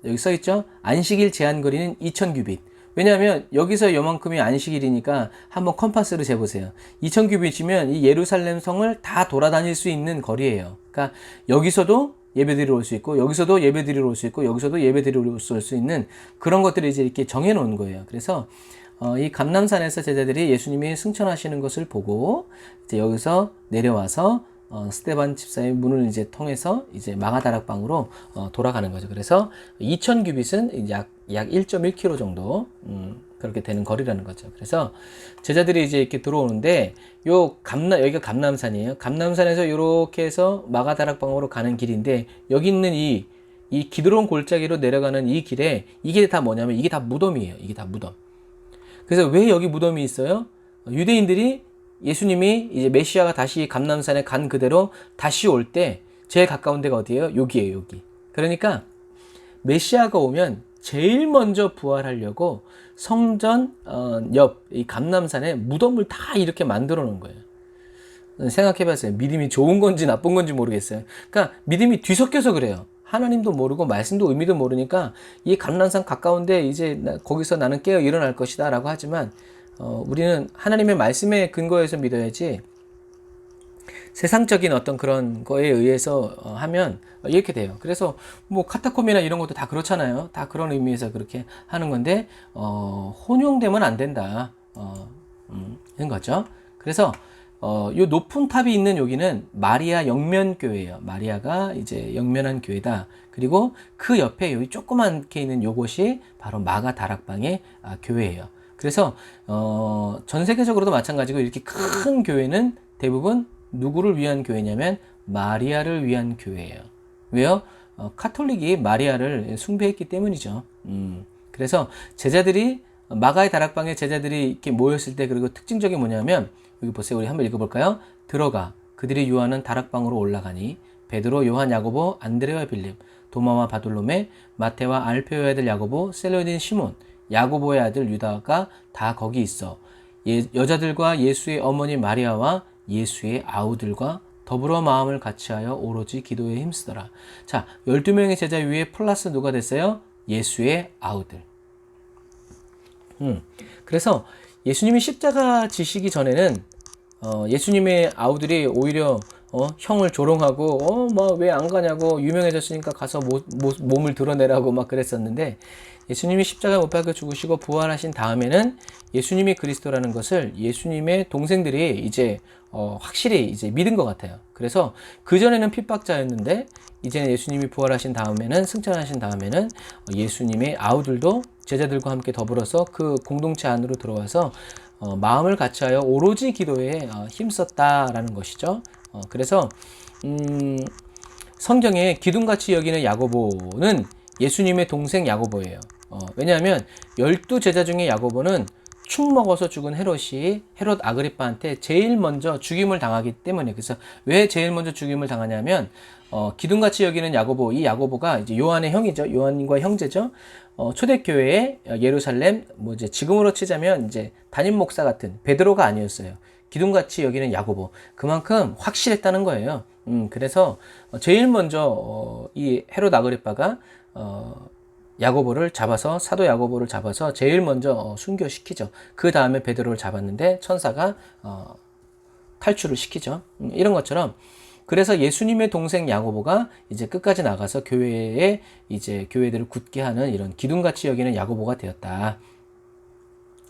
여기 써있죠? 안식일 제한 거리는 2000규빗. 왜냐하면 여기서 요만큼이 안식일이니까 한번 컴파스로 재보세요. 2000규빗이면 이 예루살렘 성을 다 돌아다닐 수 있는 거리예요. 그러니까 여기서도 예배드리러 올 수 있고 여기서도 예배드리러 올 수 있고 여기서도 예배드리러 올 수 있는 그런 것들을 이제 이렇게 정해 놓은 거예요. 그래서 이 감람산에서 제자들이 예수님이 승천하시는 것을 보고 이제 여기서 내려와서 스데반 집사의 문을 이제 통해서 이제 마가다락방으로 돌아가는 거죠. 그래서 2000규빗은 약 1.1km 정도 그렇게 되는 거리라는 거죠. 그래서 제자들이 이제 이렇게 들어오는데 여기가 감람산이에요. 감람산에서 이렇게 해서 마가다락방으로 가는 길인데 여기 있는 이 기드론 골짜기로 내려가는 이 길에 이게 다 뭐냐면 이게 다 무덤이에요. 이게 다 무덤. 그래서 왜 여기 무덤이 있어요? 유대인들이 예수님이 이제 메시아가 다시 감람산에 간 그대로 다시 올 때 제일 가까운 데가 어디예요? 여기예요, 여기. 그러니까 메시아가 오면 제일 먼저 부활하려고 성전 옆 이 감람산에 무덤을 다 이렇게 만들어 놓은 거예요. 생각해봤어요. 믿음이 좋은 건지 나쁜 건지 모르겠어요. 그러니까 믿음이 뒤섞여서 그래요. 하나님도 모르고 말씀도 의미도 모르니까 이 감람산 가까운데 이제 거기서 나는 깨어 일어날 것이다 라고 하지만 우리는 하나님의 말씀에 근거해서 믿어야지 세상적인 어떤 그런 거에 의해서 하면 이렇게 돼요. 그래서 뭐 카타콤이나 이런 것도 다 그렇잖아요. 다 그런 의미에서 그렇게 하는 건데 혼용되면 안 된다. 이런 거죠. 그래서 요 높은 탑이 있는 여기는 마리아 영면교회예요. 마리아가 이제 영면한 교회다. 그리고 그 옆에 여기 조그맣게 있는 요것이 바로 마가 다락방의 교회예요. 그래서 전 세계적으로도 마찬가지고 이렇게 큰 교회는 대부분 누구를 위한 교회냐면 마리아를 위한 교회예요. 왜요? 카톨릭이 마리아를 숭배했기 때문이죠. 그래서 제자들이 마가의 다락방에 제자들이 이렇게 모였을 때 그리고 특징적인 뭐냐면 여기 보세요. 우리 한번 읽어볼까요? 들어가 그들이 요한은 다락방으로 올라가니 베드로, 요한, 야고보, 안드레와 빌립, 도마와 바돌로메, 마테와 알페오의 아들 야고보, 셀로딘 시몬, 야고보의 아들 유다가 다 거기 있어. 여자들과 예수의 어머니 마리아와 예수의 아우들과 더불어 마음을 같이하여 오로지 기도에 힘쓰더라. 자, 12명의 제자 위에 플러스 누가 됐어요? 예수의 아우들. 그래서 예수님이 십자가 지시기 전에는 예수님의 아우들이 오히려 형을 조롱하고 뭐 왜 안 가냐고 유명해졌으니까 가서 몸을 드러내라고 막 그랬었는데 예수님이 십자가에 못 박혀 죽으시고 부활하신 다음에는 예수님이 그리스도라는 것을 예수님의 동생들이 이제 확실히 이제 믿은 것 같아요. 그래서 그전에는 핍박자였는데 이제는 예수님이 부활하신 다음에는 승천하신 다음에는 예수님의 아우들도 제자들과 함께 더불어서 그 공동체 안으로 들어와서 마음을 같이하여 오로지 기도에 힘썼다라는 것이죠. 그래서 성경에 기둥같이 여기는 야고보는 예수님의 동생 야고보예요. 왜냐하면 12제자 중에 야고보는 축 먹어서 죽은 헤롯 아그리빠한테 제일 먼저 죽임을 당하기 때문에 그래서 왜 제일 먼저 죽임을 당하냐면 기둥같이 여기는 야고보 이 야고보가 이제 요한의 형이죠. 요한과 형제죠. 초대교회의 예루살렘 뭐 이제 지금으로 치자면 이제 담임 목사 같은 베드로가 아니었어요. 기둥같이 여기는 야고보 그만큼 확실했다는 거예요. 그래서 제일 먼저 이 헤롯 아그리빠가 야고보를 잡아서 사도 야고보를 잡아서 제일 먼저 순교시키죠. 그 다음에 베드로를 잡았는데 천사가 탈출을 시키죠. 이런 것처럼 그래서 예수님의 동생 야고보가 이제 끝까지 나가서 교회에 이제 교회들을 굳게 하는 이런 기둥같이 여기는 야고보가 되었다.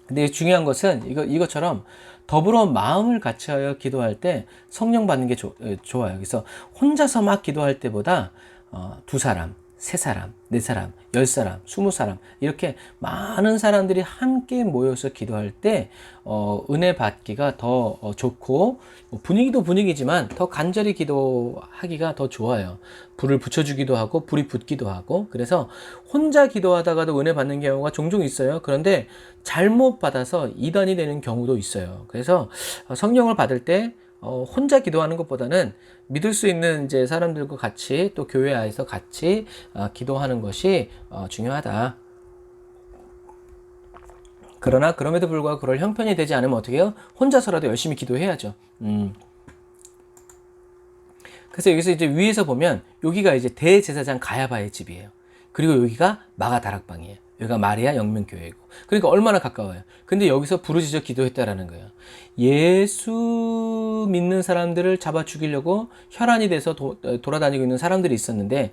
근데 중요한 것은 이것처럼 더불어 마음을 같이하여 기도할 때 성령 받는 게 좋아요. 그래서 혼자서 막 기도할 때보다 2사람, 3사람, 4사람, 10사람, 20사람 이렇게 많은 사람들이 함께 모여서 기도할 때 은혜 받기가 더 좋고 분위기도 분위기지만 더 간절히 기도하기가 더 좋아요. 불을 붙여주기도 하고 불이 붙기도 하고 그래서 혼자 기도하다가도 은혜 받는 경우가 종종 있어요. 그런데 잘못 받아서 이단이 되는 경우도 있어요. 그래서 성령을 받을 때 혼자 기도하는 것보다는 믿을 수 있는 이제 사람들과 같이 또 교회 안에서 같이 기도하는 것이 중요하다. 그러나 그럼에도 불구하고 그럴 형편이 되지 않으면 어떻게 해요? 혼자서라도 열심히 기도해야죠. 그래서 여기서 이제 위에서 보면 여기가 이제 대제사장 가야바의 집이에요. 그리고 여기가 마가 다락방이에요. 여기가 마리아 영면교회고. 그러니까 얼마나 가까워요. 근데 여기서 부르짖어 기도했다라는 거예요. 예수 믿는 사람들을 잡아 죽이려고 혈안이 돼서 돌아다니고 있는 사람들이 있었는데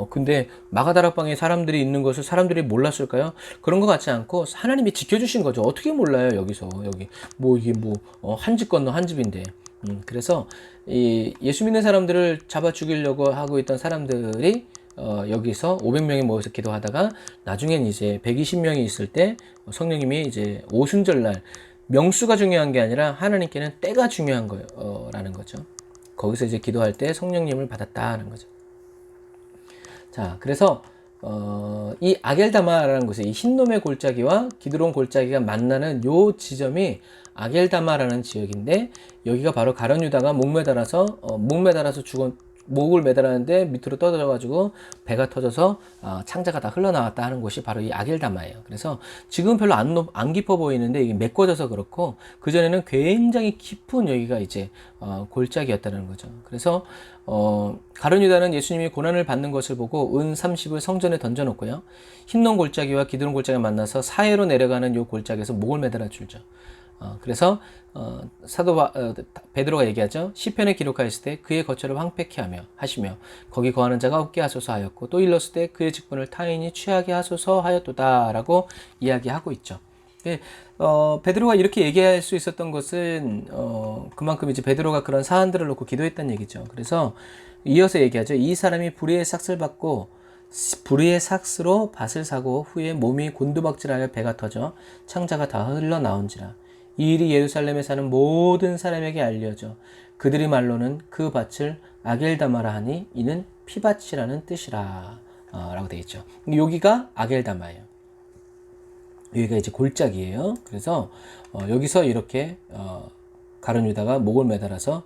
근데 마가다락방에 사람들이 있는 것을 사람들이 몰랐을까요? 그런 것 같지 않고 하나님이 지켜주신 거죠. 어떻게 몰라요? 여기서 이게 한 집 건너 한 집인데. 그래서 이 예수 믿는 사람들을 잡아 죽이려고 하고 있던 사람들이 여기서 500명이 모여서 기도하다가 나중엔 이제 120명이 있을 때 성령님이 이제 오순절날 명수가 중요한 게 아니라 하나님께는 때가 중요한 거라는 거죠. 거기서 이제 기도할 때 성령님을 받았다는 거죠. 자, 그래서 이 아겔다마라는 곳에 이 흰놈의 골짜기와 기드론 골짜기가 만나는 요 지점이 아겔다마라는 지역인데 여기가 바로 가룟 유다가 목매달아서 목을 매달았는데 밑으로 떨어져가지고 배가 터져서 창자가 다 흘러나왔다 하는 곳이 바로 이 아겔다마예요. 그래서 지금 별로 안 깊어 보이는데 이게 메꿔져서 그렇고 그전에는 굉장히 깊은 여기가 이제 골짜기였다는 거죠. 그래서 가룟 유다는 예수님이 고난을 받는 것을 보고 은 30을 성전에 던져놓고요. 흰놈 골짜기와 기드론 골짜기가 만나서 사해로 내려가는 요 골짜기에서 목을 매달아 줄죠. 그래서 베드로가 얘기하죠. 시편에 기록하였을 때 그의 거처를 황폐케 하시며 거기 거하는 자가 없게 하소서 하였고 또 일렀을 때 그의 직분을 타인이 취하게 하소서 하였도다 라고 이야기하고 있죠. 베드로가 이렇게 얘기할 수 있었던 것은 그만큼 이제 베드로가 그런 사안들을 놓고 기도했다는 얘기죠. 그래서 이어서 얘기하죠. 이 사람이 불의의 삭슬 받고 불의의 삭스로 밭을 사고 후에 몸이 곤두박질하여 배가 터져 창자가 다 흘러나온지라. 이 일이 예루살렘에 사는 모든 사람에게 알려져 그들의 말로는 그 밭을 아겔다마라 하니 이는 피밭이라는 뜻이라 라고 되어 있죠. 여기가 아겔다마예요. 여기가 이제 골짜기예요. 그래서 여기서 이렇게 가룟 유다가 목을 매달아서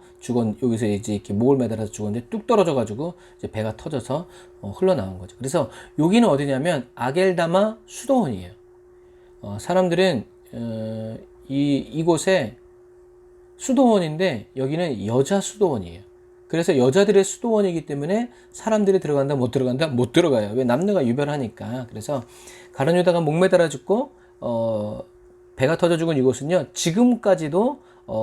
여기서 이제 이렇게 목을 매달아서 죽었는데 뚝 떨어져 가지고 이제 배가 터져서 흘러나온 거죠. 그래서 여기는 어디냐면 아겔다마 수도원이에요. 사람들은 이곳에 수도원인데 여기는 여자 수도원이에요. 그래서 여자들의 수도원이기 때문에 사람들이 들어간다 못 들어간다 못 들어가요. 왜? 남녀가 유별하니까. 그래서 가룟 유다가 목 매달아 죽고 배가 터져 죽은 이곳은요 지금까지도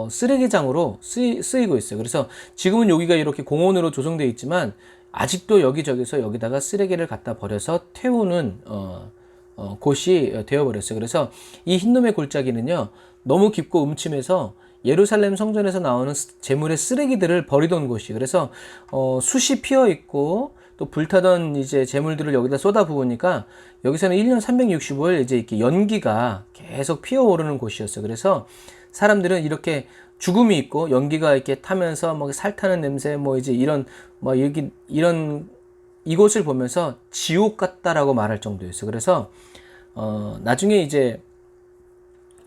쓰레기장으로 쓰이고 있어요. 그래서 지금은 여기가 이렇게 공원으로 조성되어 있지만 아직도 여기저기서 여기다가 쓰레기를 갖다 버려서 태우는 곳이 되어버렸어요. 그래서 이 흰놈의 골짜기는요 너무 깊고 음침해서 예루살렘 성전에서 나오는 재물의 쓰레기들을 버리던 곳이. 그래서 숯이 피어 있고 또 불타던 이제 재물들을 여기다 쏟아 부으니까 여기서는 1년 365일 이제 이렇게 연기가 계속 피어오르는 곳이었어요. 그래서 사람들은 이렇게 죽음이 있고 연기가 이렇게 타면서 뭐 살 타는 냄새 뭐 이제 이런 이곳을 보면서 지옥 같다라고 말할 정도였어요. 그래서 나중에 이제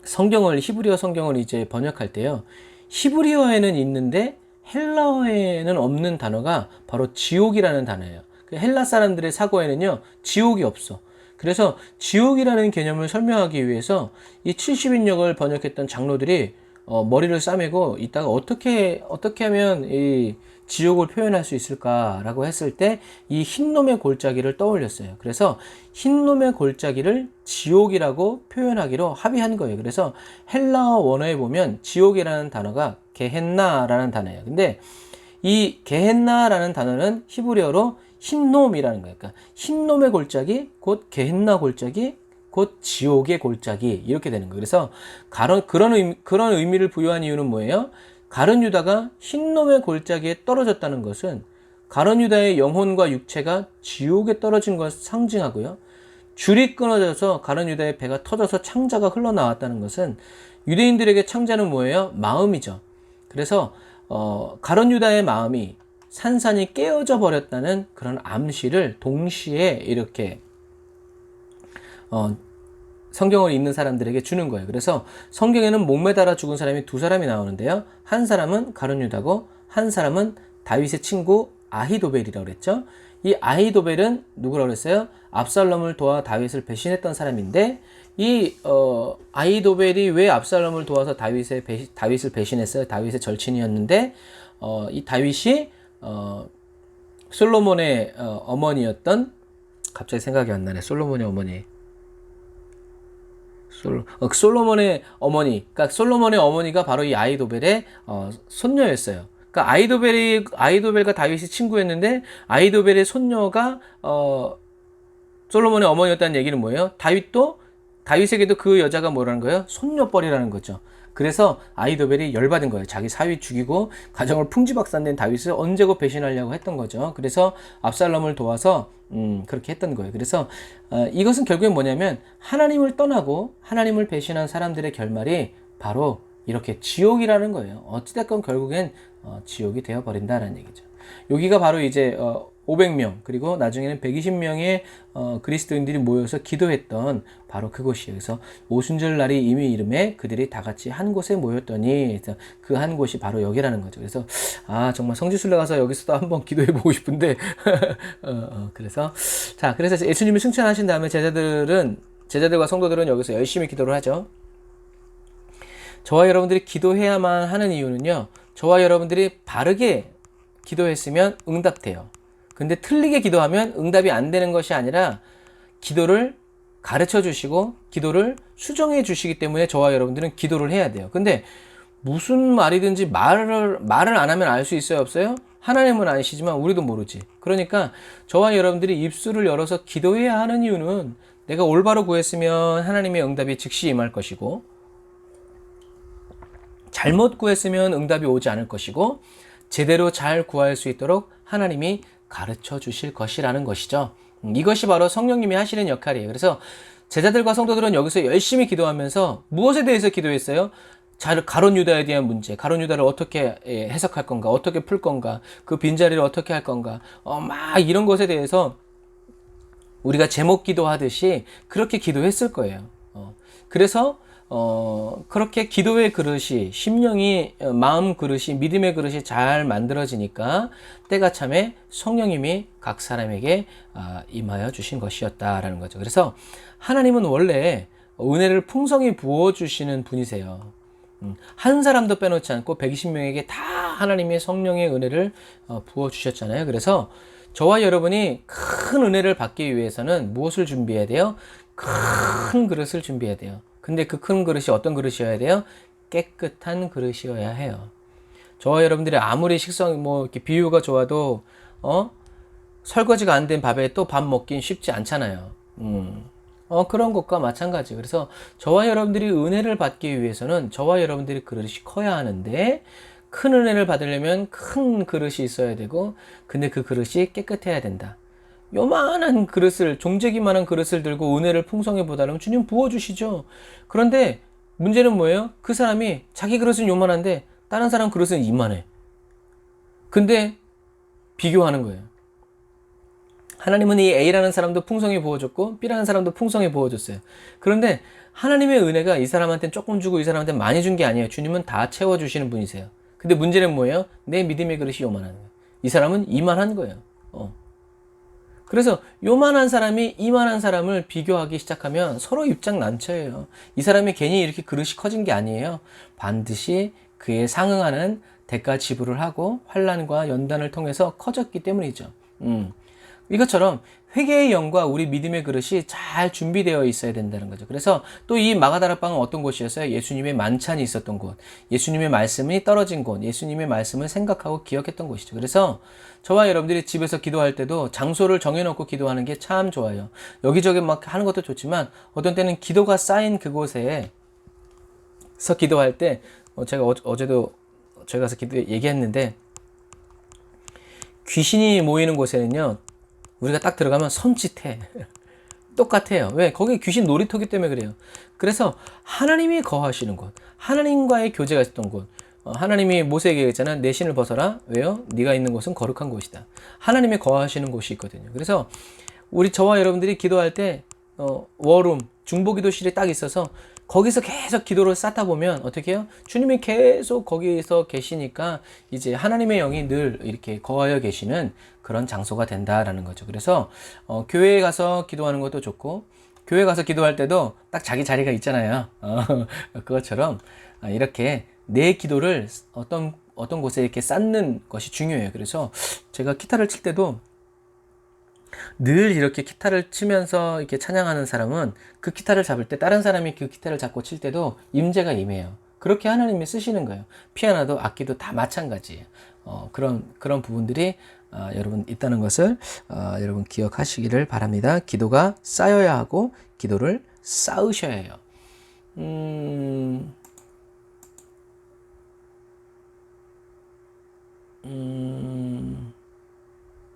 히브리어 성경을 이제 번역할 때요. 히브리어에는 있는데 헬라어에는 없는 단어가 바로 지옥이라는 단어예요. 헬라 사람들의 사고에는요, 지옥이 없어. 그래서 지옥이라는 개념을 설명하기 위해서 이 70인역을 번역했던 장로들이 머리를 싸매고 이따가 어떻게 하면 이 지옥을 표현할 수 있을까라고 했을 때 이 흰놈의 골짜기를 떠올렸어요. 그래서 흰놈의 골짜기를 지옥이라고 표현하기로 합의한 거예요. 그래서 헬라어 원어에 보면 지옥이라는 단어가 게헨나라는 단어예요. 근데 이 게헨나라는 단어는 히브리어로 흰놈이라는 거예요. 그러니까 흰놈의 골짜기 곧 게헨나 골짜기 곧 지옥의 골짜기 이렇게 되는 거예요. 그래서 그런 의미를 부여한 이유는 뭐예요? 가룟 유다가 흰놈의 골짜기에 떨어졌다는 것은 가룟 유다의 영혼과 육체가 지옥에 떨어진 것을 상징하고요. 줄이 끊어져서 가룟 유다의 배가 터져서 창자가 흘러나왔다는 것은 유대인들에게 창자는 뭐예요? 마음이죠. 그래서 가룟 유다의 마음이 산산이 깨어져 버렸다는 그런 암시를 동시에 이렇게 성경을 읽는 사람들에게 주는 거예요. 그래서 성경에는 목매달아 죽은 사람이 두 사람이 나오는데요. 한 사람은 가룟 유다고 한 사람은 다윗의 친구 아히도벨이라고 그랬죠. 이 아히도벨은 누구라고 그랬어요? 압살롬을 도와 다윗을 배신했던 사람인데 이 아히도벨이 왜 압살롬을 도와서 다윗을 배신했어요? 다윗의 절친이었는데 이 다윗이 솔로몬의 어머니였던 갑자기 생각이 안 나네. 솔로몬의 어머니. 솔로몬의 어머니. 그러니까 솔로몬의 어머니가 바로 이 아히도벨의 손녀였어요. 그러니까 아히도벨과 다윗이 친구였는데 아히도벨의 손녀가 솔로몬의 어머니였다는 얘기는 뭐예요? 다윗에게도 그 여자가 뭐라는 거예요? 손녀뻘이라는 거죠. 그래서 아히도벨이 열받은 거예요. 자기 사위 죽이고 가정을 풍지박산된 다윗을 언제고 배신하려고 했던 거죠. 그래서 압살롬을 도와서 그렇게 했던 거예요. 그래서 이것은 결국엔 뭐냐면 하나님을 떠나고 하나님을 배신한 사람들의 결말이 바로 이렇게 지옥이라는 거예요. 어찌됐건 결국엔 지옥이 되어버린다는 얘기죠. 여기가 바로 이제 500명 그리고 나중에는 120명의 그리스도인들이 모여서 기도했던 바로 그곳이에요. 그래서 오순절 날이 이미 이름에 그들이 다 같이 한 곳에 모였더니 그 한 곳이 바로 여기라는 거죠. 그래서 정말 성지순례 가서 여기서도 한번 기도해 보고 싶은데 그래서 그래서 예수님이 승천하신 다음에 제자들과 성도들은 여기서 열심히 기도를 하죠. 저와 여러분들이 기도해야만 하는 이유는요, 저와 여러분들이 바르게 기도했으면 응답돼요. 근데 틀리게 기도하면 응답이 안 되는 것이 아니라 기도를 가르쳐 주시고 기도를 수정해 주시기 때문에 저와 여러분들은 기도를 해야 돼요. 근데 무슨 말이든지 말을 안 하면 알 수 있어요, 없어요? 하나님은 아시지만 우리도 모르지. 그러니까 저와 여러분들이 입술을 열어서 기도해야 하는 이유는 내가 올바로 구했으면 하나님의 응답이 즉시 임할 것이고, 잘못 구했으면 응답이 오지 않을 것이고, 제대로 잘 구할 수 있도록 하나님이 가르쳐 주실 것이라는 것이죠. 이것이 바로 성령님이 하시는 역할이에요. 그래서 제자들과 성도들은 여기서 열심히 기도하면서 무엇에 대해서 기도했어요? 가룟 유다에 대한 문제, 가룟 유다를 어떻게 해석할 건가, 어떻게 풀 건가, 그 빈자리를 어떻게 할 건가, 막 이런 것에 대해서 우리가 제목 기도하듯이 그렇게 기도했을 거예요. 그래서 그렇게 기도의 그릇이, 심령이, 마음 그릇이, 믿음의 그릇이 잘 만들어지니까 때가 참에 성령님이 각 사람에게 임하여 주신 것이었다라는 거죠. 그래서 하나님은 원래 은혜를 풍성히 부어주시는 분이세요. 한 사람도 빼놓지 않고 120명에게 다 하나님의 성령의 은혜를 부어주셨잖아요. 그래서 저와 여러분이 큰 은혜를 받기 위해서는 무엇을 준비해야 돼요? 큰 그릇을 준비해야 돼요. 근데 그 큰 그릇이 어떤 그릇이어야 돼요? 깨끗한 그릇이어야 해요. 저와 여러분들이 아무리 이렇게 비유가 좋아도, 설거지가 안 된 밥에 또 밥 먹긴 쉽지 않잖아요. 그런 것과 마찬가지. 그래서 저와 여러분들이 은혜를 받기 위해서는 저와 여러분들이 그릇이 커야 하는데, 큰 은혜를 받으려면 큰 그릇이 있어야 되고, 근데 그 그릇이 깨끗해야 된다. 요만한 그릇을, 종재기만한 그릇을 들고 은혜를 풍성히 보달라면 주님 부어주시죠. 그런데 문제는 뭐예요? 그 사람이 자기 그릇은 요만한데 다른 사람 그릇은 이만해. 근데 비교하는 거예요. 하나님은 이 A라는 사람도 풍성히 부어줬고 B라는 사람도 풍성히 부어줬어요. 그런데 하나님의 은혜가 이 사람한테는 조금 주고 이 사람한테는 많이 준 게 아니에요. 주님은 다 채워주시는 분이세요. 근데 문제는 뭐예요? 내 믿음의 그릇이 요만한 거예요. 이 사람은 이만한 거예요. 그래서 요만한 사람이 이만한 사람을 비교하기 시작하면 서로 입장 난처해요. 이 사람이 괜히 이렇게 그릇이 커진 게 아니에요. 반드시 그에 상응하는 대가 지불을 하고 환난과 연단을 통해서 커졌기 때문이죠. 이것처럼 회개의 영과 우리 믿음의 그릇이 잘 준비되어 있어야 된다는 거죠. 그래서 또 이 마가다락방은 어떤 곳이었어요? 예수님의 만찬이 있었던 곳, 예수님의 말씀이 떨어진 곳, 예수님의 말씀을 생각하고 기억했던 곳이죠. 그래서 저와 여러분들이 집에서 기도할 때도 장소를 정해놓고 기도하는 게 참 좋아요. 여기저기 막 하는 것도 좋지만 어떤 때는 기도가 쌓인 그곳에서 기도할 때, 제가 어제도 저희 가서 얘기했는데, 귀신이 모이는 곳에는요, 우리가 딱 들어가면 섬찟해. 똑같아요. 왜? 거기 귀신 놀이터기 때문에 그래요. 그래서 하나님이 거하시는 곳, 하나님과의 교제가 있었던 곳, 하나님이 모세에게 했잖아요. 내 신을 벗어라. 왜요? 네가 있는 곳은 거룩한 곳이다. 하나님이 거하시는 곳이 있거든요. 그래서 저와 여러분들이 기도할 때 워룸, 중보기도실이 딱 있어서 거기서 계속 기도를 쌓다 보면 어떻게 해요? 주님이 계속 거기서 계시니까 이제 하나님의 영이 늘 이렇게 거하여 계시는 그런 장소가 된다라는 거죠. 그래서 교회에 가서 기도하는 것도 좋고, 교회 가서 기도할 때도 딱 자기 자리가 있잖아요. 그것처럼 이렇게 내 기도를 어떤 곳에 이렇게 쌓는 것이 중요해요. 그래서 제가 기타를 칠 때도 늘 이렇게 기타를 치면서 이렇게 찬양하는 사람은 그 기타를 잡을 때 다른 사람이 그 기타를 잡고 칠 때도 임재가 임해요. 그렇게 하나님이 쓰시는 거예요. 피아노도 악기도 다 마찬가지예요. 그런 부분들이 여러분 있다는 것을 여러분 기억하시기를 바랍니다. 기도가 쌓여야 하고 기도를 쌓으셔야 해요.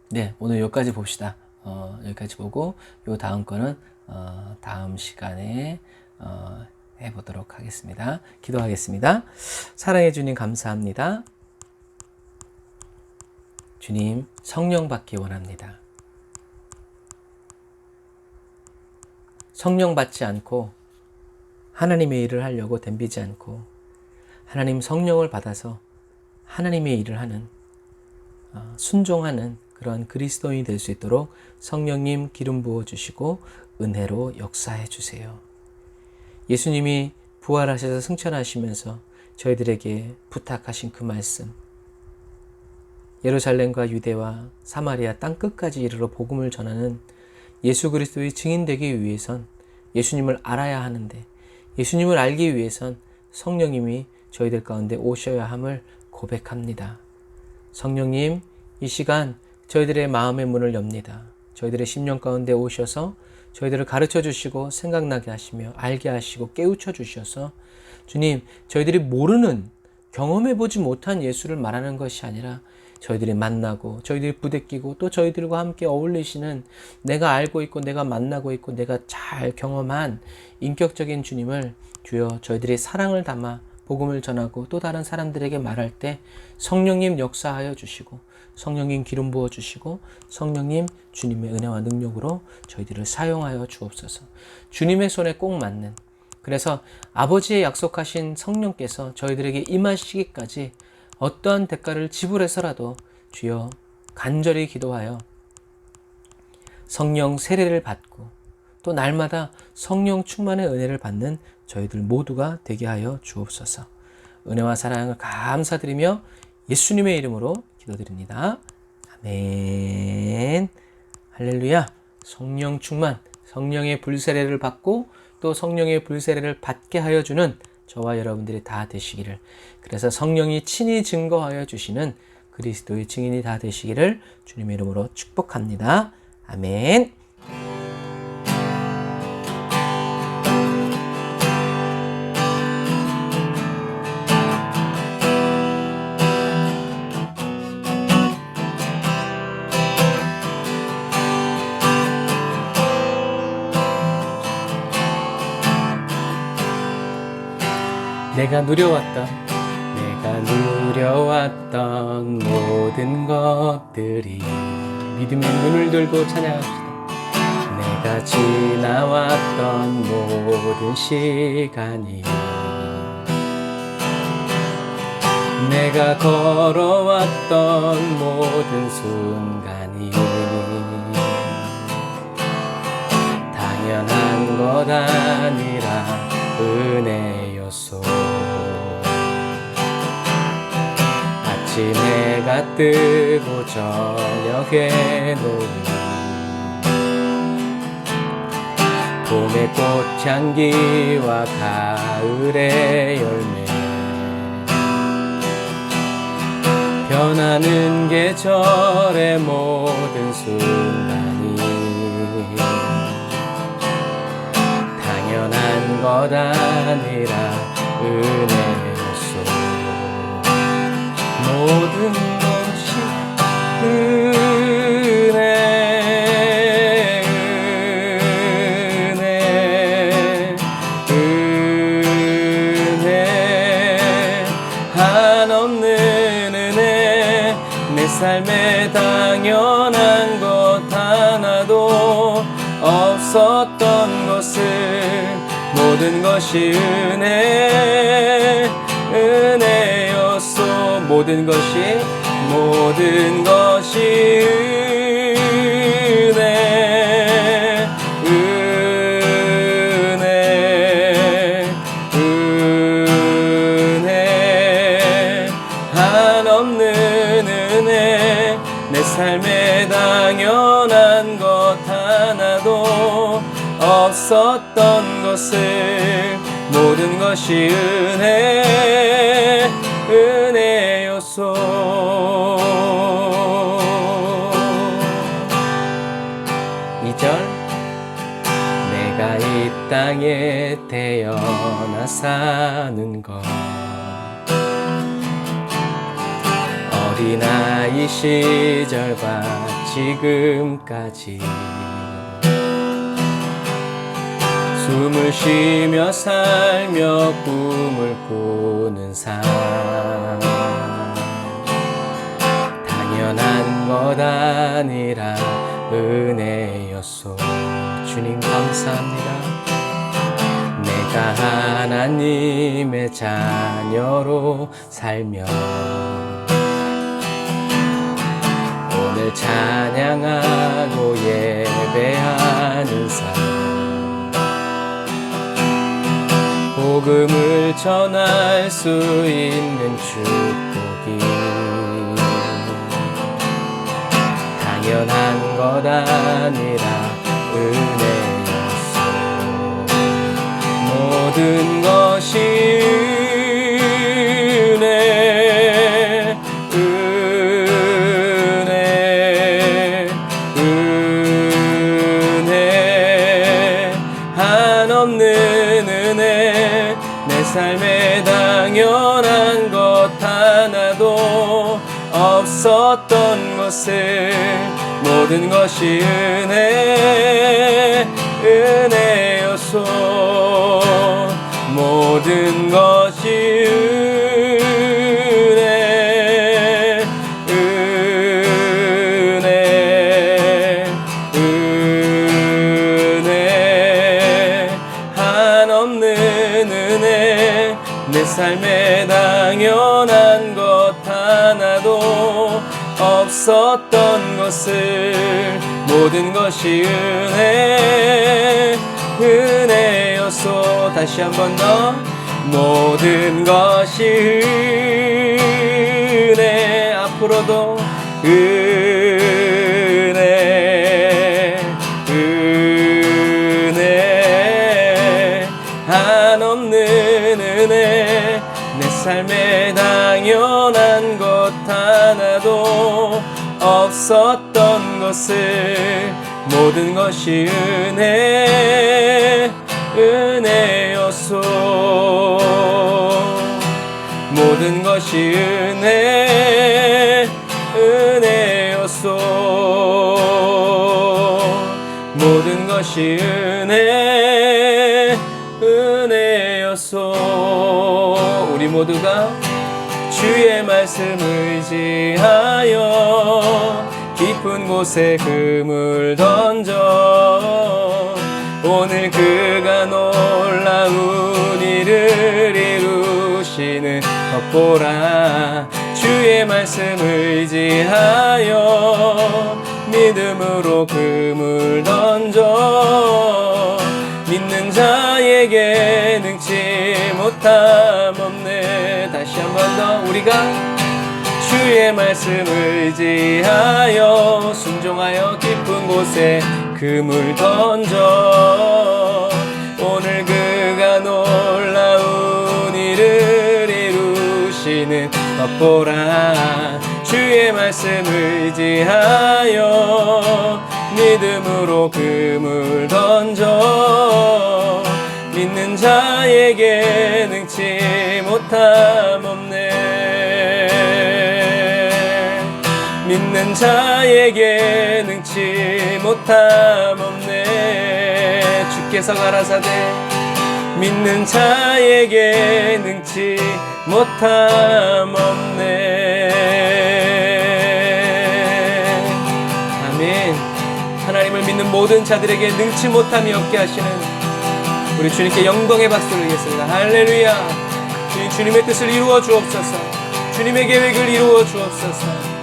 네, 오늘 여기까지 봅시다. 여기까지 보고 요 다음 거는 다음 시간에 해보도록 하겠습니다. 기도하겠습니다. 사랑해 주님 감사합니다. 주님, 성령 받기 원합니다. 성령 받지 않고 하나님의 일을 하려고 덤비지 않고 하나님 성령을 받아서 하나님의 일을 하는 순종하는 그런 그리스도인이 될 수 있도록 성령님 기름 부어주시고 은혜로 역사해 주세요. 예수님이 부활하셔서 승천하시면서 저희들에게 부탁하신 그 말씀, 예루살렘과 유대와 사마리아 땅끝까지 이르러 복음을 전하는 예수 그리스도의 증인 되기 위해선 예수님을 알아야 하는데, 예수님을 알기 위해선 성령님이 저희들 가운데 오셔야 함을 고백합니다. 성령님, 이 시간 저희들의 마음의 문을 엽니다. 저희들의 심령 가운데 오셔서 저희들을 가르쳐 주시고 생각나게 하시며 알게 하시고 깨우쳐 주셔서 주님, 저희들이 모르는, 경험해보지 못한 예수를 말하는 것이 아니라 저희들이 만나고 저희들이 부대끼고 또 저희들과 함께 어울리시는, 내가 알고 있고 내가 만나고 있고 내가 잘 경험한 인격적인 주님을 주여 저희들이 사랑을 담아 복음을 전하고 또 다른 사람들에게 말할 때 성령님 역사하여 주시고 성령님 기름 부어 주시고 성령님 주님의 은혜와 능력으로 저희들을 사용하여 주옵소서. 주님의 손에 꼭 맞는, 그래서 아버지의 약속하신 성령께서 저희들에게 임하시기까지 어떠한 대가를 지불해서라도 주여 간절히 기도하여 성령 세례를 받고 또 날마다 성령 충만의 은혜를 받는 저희들 모두가 되게 하여 주옵소서. 은혜와 사랑을 감사드리며 예수님의 이름으로 기도드립니다. 아멘. 할렐루야. 성령 충만, 성령의 불세례를 받고 또 성령의 불세례를 받게 하여 주는 저와 여러분들이 다 되시기를, 그래서 성령이 친히 증거하여 주시는 그리스도의 증인이 다 되시기를 주님의 이름으로 축복합니다. 아멘. 내가 누려왔던 모든 것들이, 믿음의 눈을 들고 찬양합시다. 내가 지나왔던 모든 시간이, 내가 걸어왔던 모든 순간이 당연한 것 아니라 은혜였소. 아침 해가 뜨고 저녁에 노을, 봄의 꽃향기와 가을의 열매, 변하는 계절의 모든 순간이 당연한 것 아니라 은혜였소. 모든 것이 은혜, 한없는 은혜, 내 삶에 당연한 것 하나도 없었던 것을, 모든 것이 은혜였소. 모든 것이 은혜, 한없는 은혜, 내 삶에 당연한 것 하나도 없었던 것을, 모든 것이 은혜였소. 2절, 내가 이 땅에 태어나 사는 것, 어린아이 시절과 지금까지 숨을 쉬며 살며 꿈을 꾸는 삶, 당연한 당연한 것 아니라 은혜였소. 주님 감사합니다. 내가 하나님의 자녀로 살며 오늘 찬양하고 예배하는 삶, 복음을 전할 수 있는 축복이 당연한 것 아니라 은혜였어. 모든 것이 은혜, 은혜, 은혜, 한없는 은혜. 내 삶에 당연한 것 하나도 없었던 것을 모든 것이 은혜, 은혜였소. 모든 것이 은혜, 은혜, 은혜, 한없는 은혜. 내 삶에 당연한 것 하나도 없었던 것을 모든 것이 은혜, 은혜였소. 다시 한 번 더. 모든 것이 은혜, 앞으로도 은혜, 은혜, 한없는 은혜. 내 삶에 당연한 것 하나도 없었던 것을 모든 것이 은혜, 은혜였소. 모든 것이 은혜, 은혜였소. 모든 것이 은혜, 은혜였소. 우리 모두가 주의 말씀 의지하여 깊은 곳에 그물 던져 오늘 그가 놀라운 일을 이루시는 것 보라. 주의 말씀 의지하여 믿음으로 그물 던져 믿는 자에게 능치 못함 없네. 다시 한 번 더. 우리가 주의 말씀 의지하여 순종하여 깊은 곳에 그물 던져 오늘 그가 놀라운 일을 이루시는 것 보라. 주의 말씀 의지하여 믿음으로 그물 던져 믿는 자에게 능치 못함 없네. 믿는 자에게 능치 못함 없네. 주께서 가라사대 믿는 자에게 능치 못함 없네. 아멘. 하나님을 믿는 모든 자들에게 능치 못함이 없게 하시는 우리 주님께 영광의 박수를 드리겠습니다. 할렐루야. 주님의 뜻을 이루어 주옵소서. 주님의 계획을 이루어 주옵소서.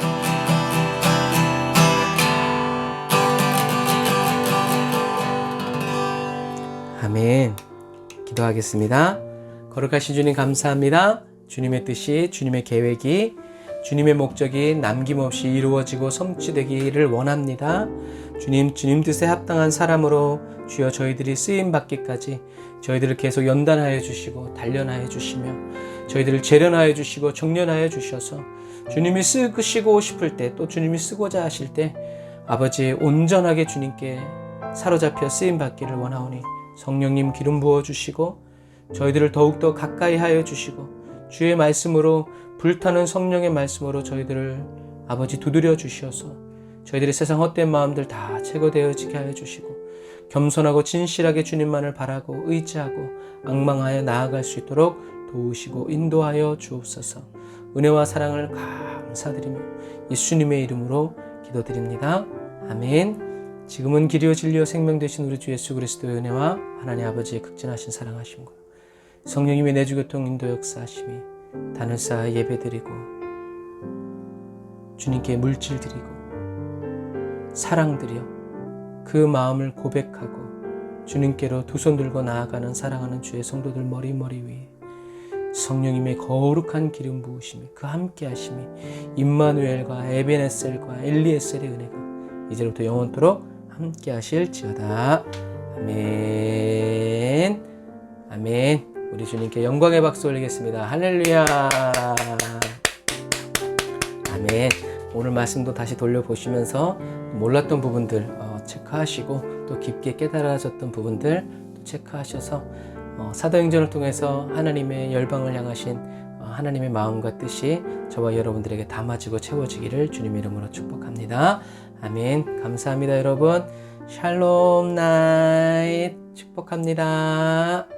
아멘. 기도하겠습니다. 거룩하신 주님 감사합니다. 주님의 뜻이, 주님의 계획이, 주님의 목적이 남김없이 이루어지고 성취되기를 원합니다. 주님 뜻에 합당한 사람으로 주여 저희들이 쓰임받기까지 저희들을 계속 연단하여 주시고 단련하여 주시며 저희들을 재련하여 주시고 정련하여 주셔서 주님이 쓰시고 싶을 때 또 주님이 쓰고자 하실 때 아버지 온전하게 주님께 사로잡혀 쓰임받기를 원하오니 성령님 기름 부어주시고 저희들을 더욱더 가까이 하여 주시고 주의 말씀으로 불타는 성령의 말씀으로 저희들을 아버지 두드려 주시어서 저희들의 세상 헛된 마음들 다 제거되어지게 하여 주시고 겸손하고 진실하게 주님만을 바라고 의지하고 앙망하여 나아갈 수 있도록 도우시고 인도하여 주옵소서. 은혜와 사랑을 감사드리며 예수님의 이름으로 기도드립니다. 아멘. 지금은 길이요 진리요 생명 되신 우리 주 예수 그리스도의 은혜와 하나님 아버지의 극진하신 사랑하심과 성령님의 내주교통 인도 역사하심이 단을 쌓아 예배드리고 주님께 물질 드리고 사랑드려 그 마음을 고백하고 주님께로 두 손 들고 나아가는 사랑하는 주의 성도들 머리 위에 성령님의 거룩한 기름 부으심이 그 함께 하심이 임마누엘과 에베네셀과 엘리에셀의 은혜가 이제부터 영원토록 함께 하실지어다. 아멘. 아멘. 우리 주님께 영광의 박수 올리겠습니다. 할렐루야. 아멘. 오늘 말씀도 다시 돌려보시면서 몰랐던 부분들 체크하시고 또 깊게 깨달아졌던 부분들 또 체크하셔서 사도행전을 통해서 하나님의 열방을 향하신 하나님의 마음과 뜻이 저와 여러분들에게 담아지고 채워지기를 주님의 이름으로 축복합니다. 아멘. 감사합니다 여러분. 샬롬 나잇 축복합니다.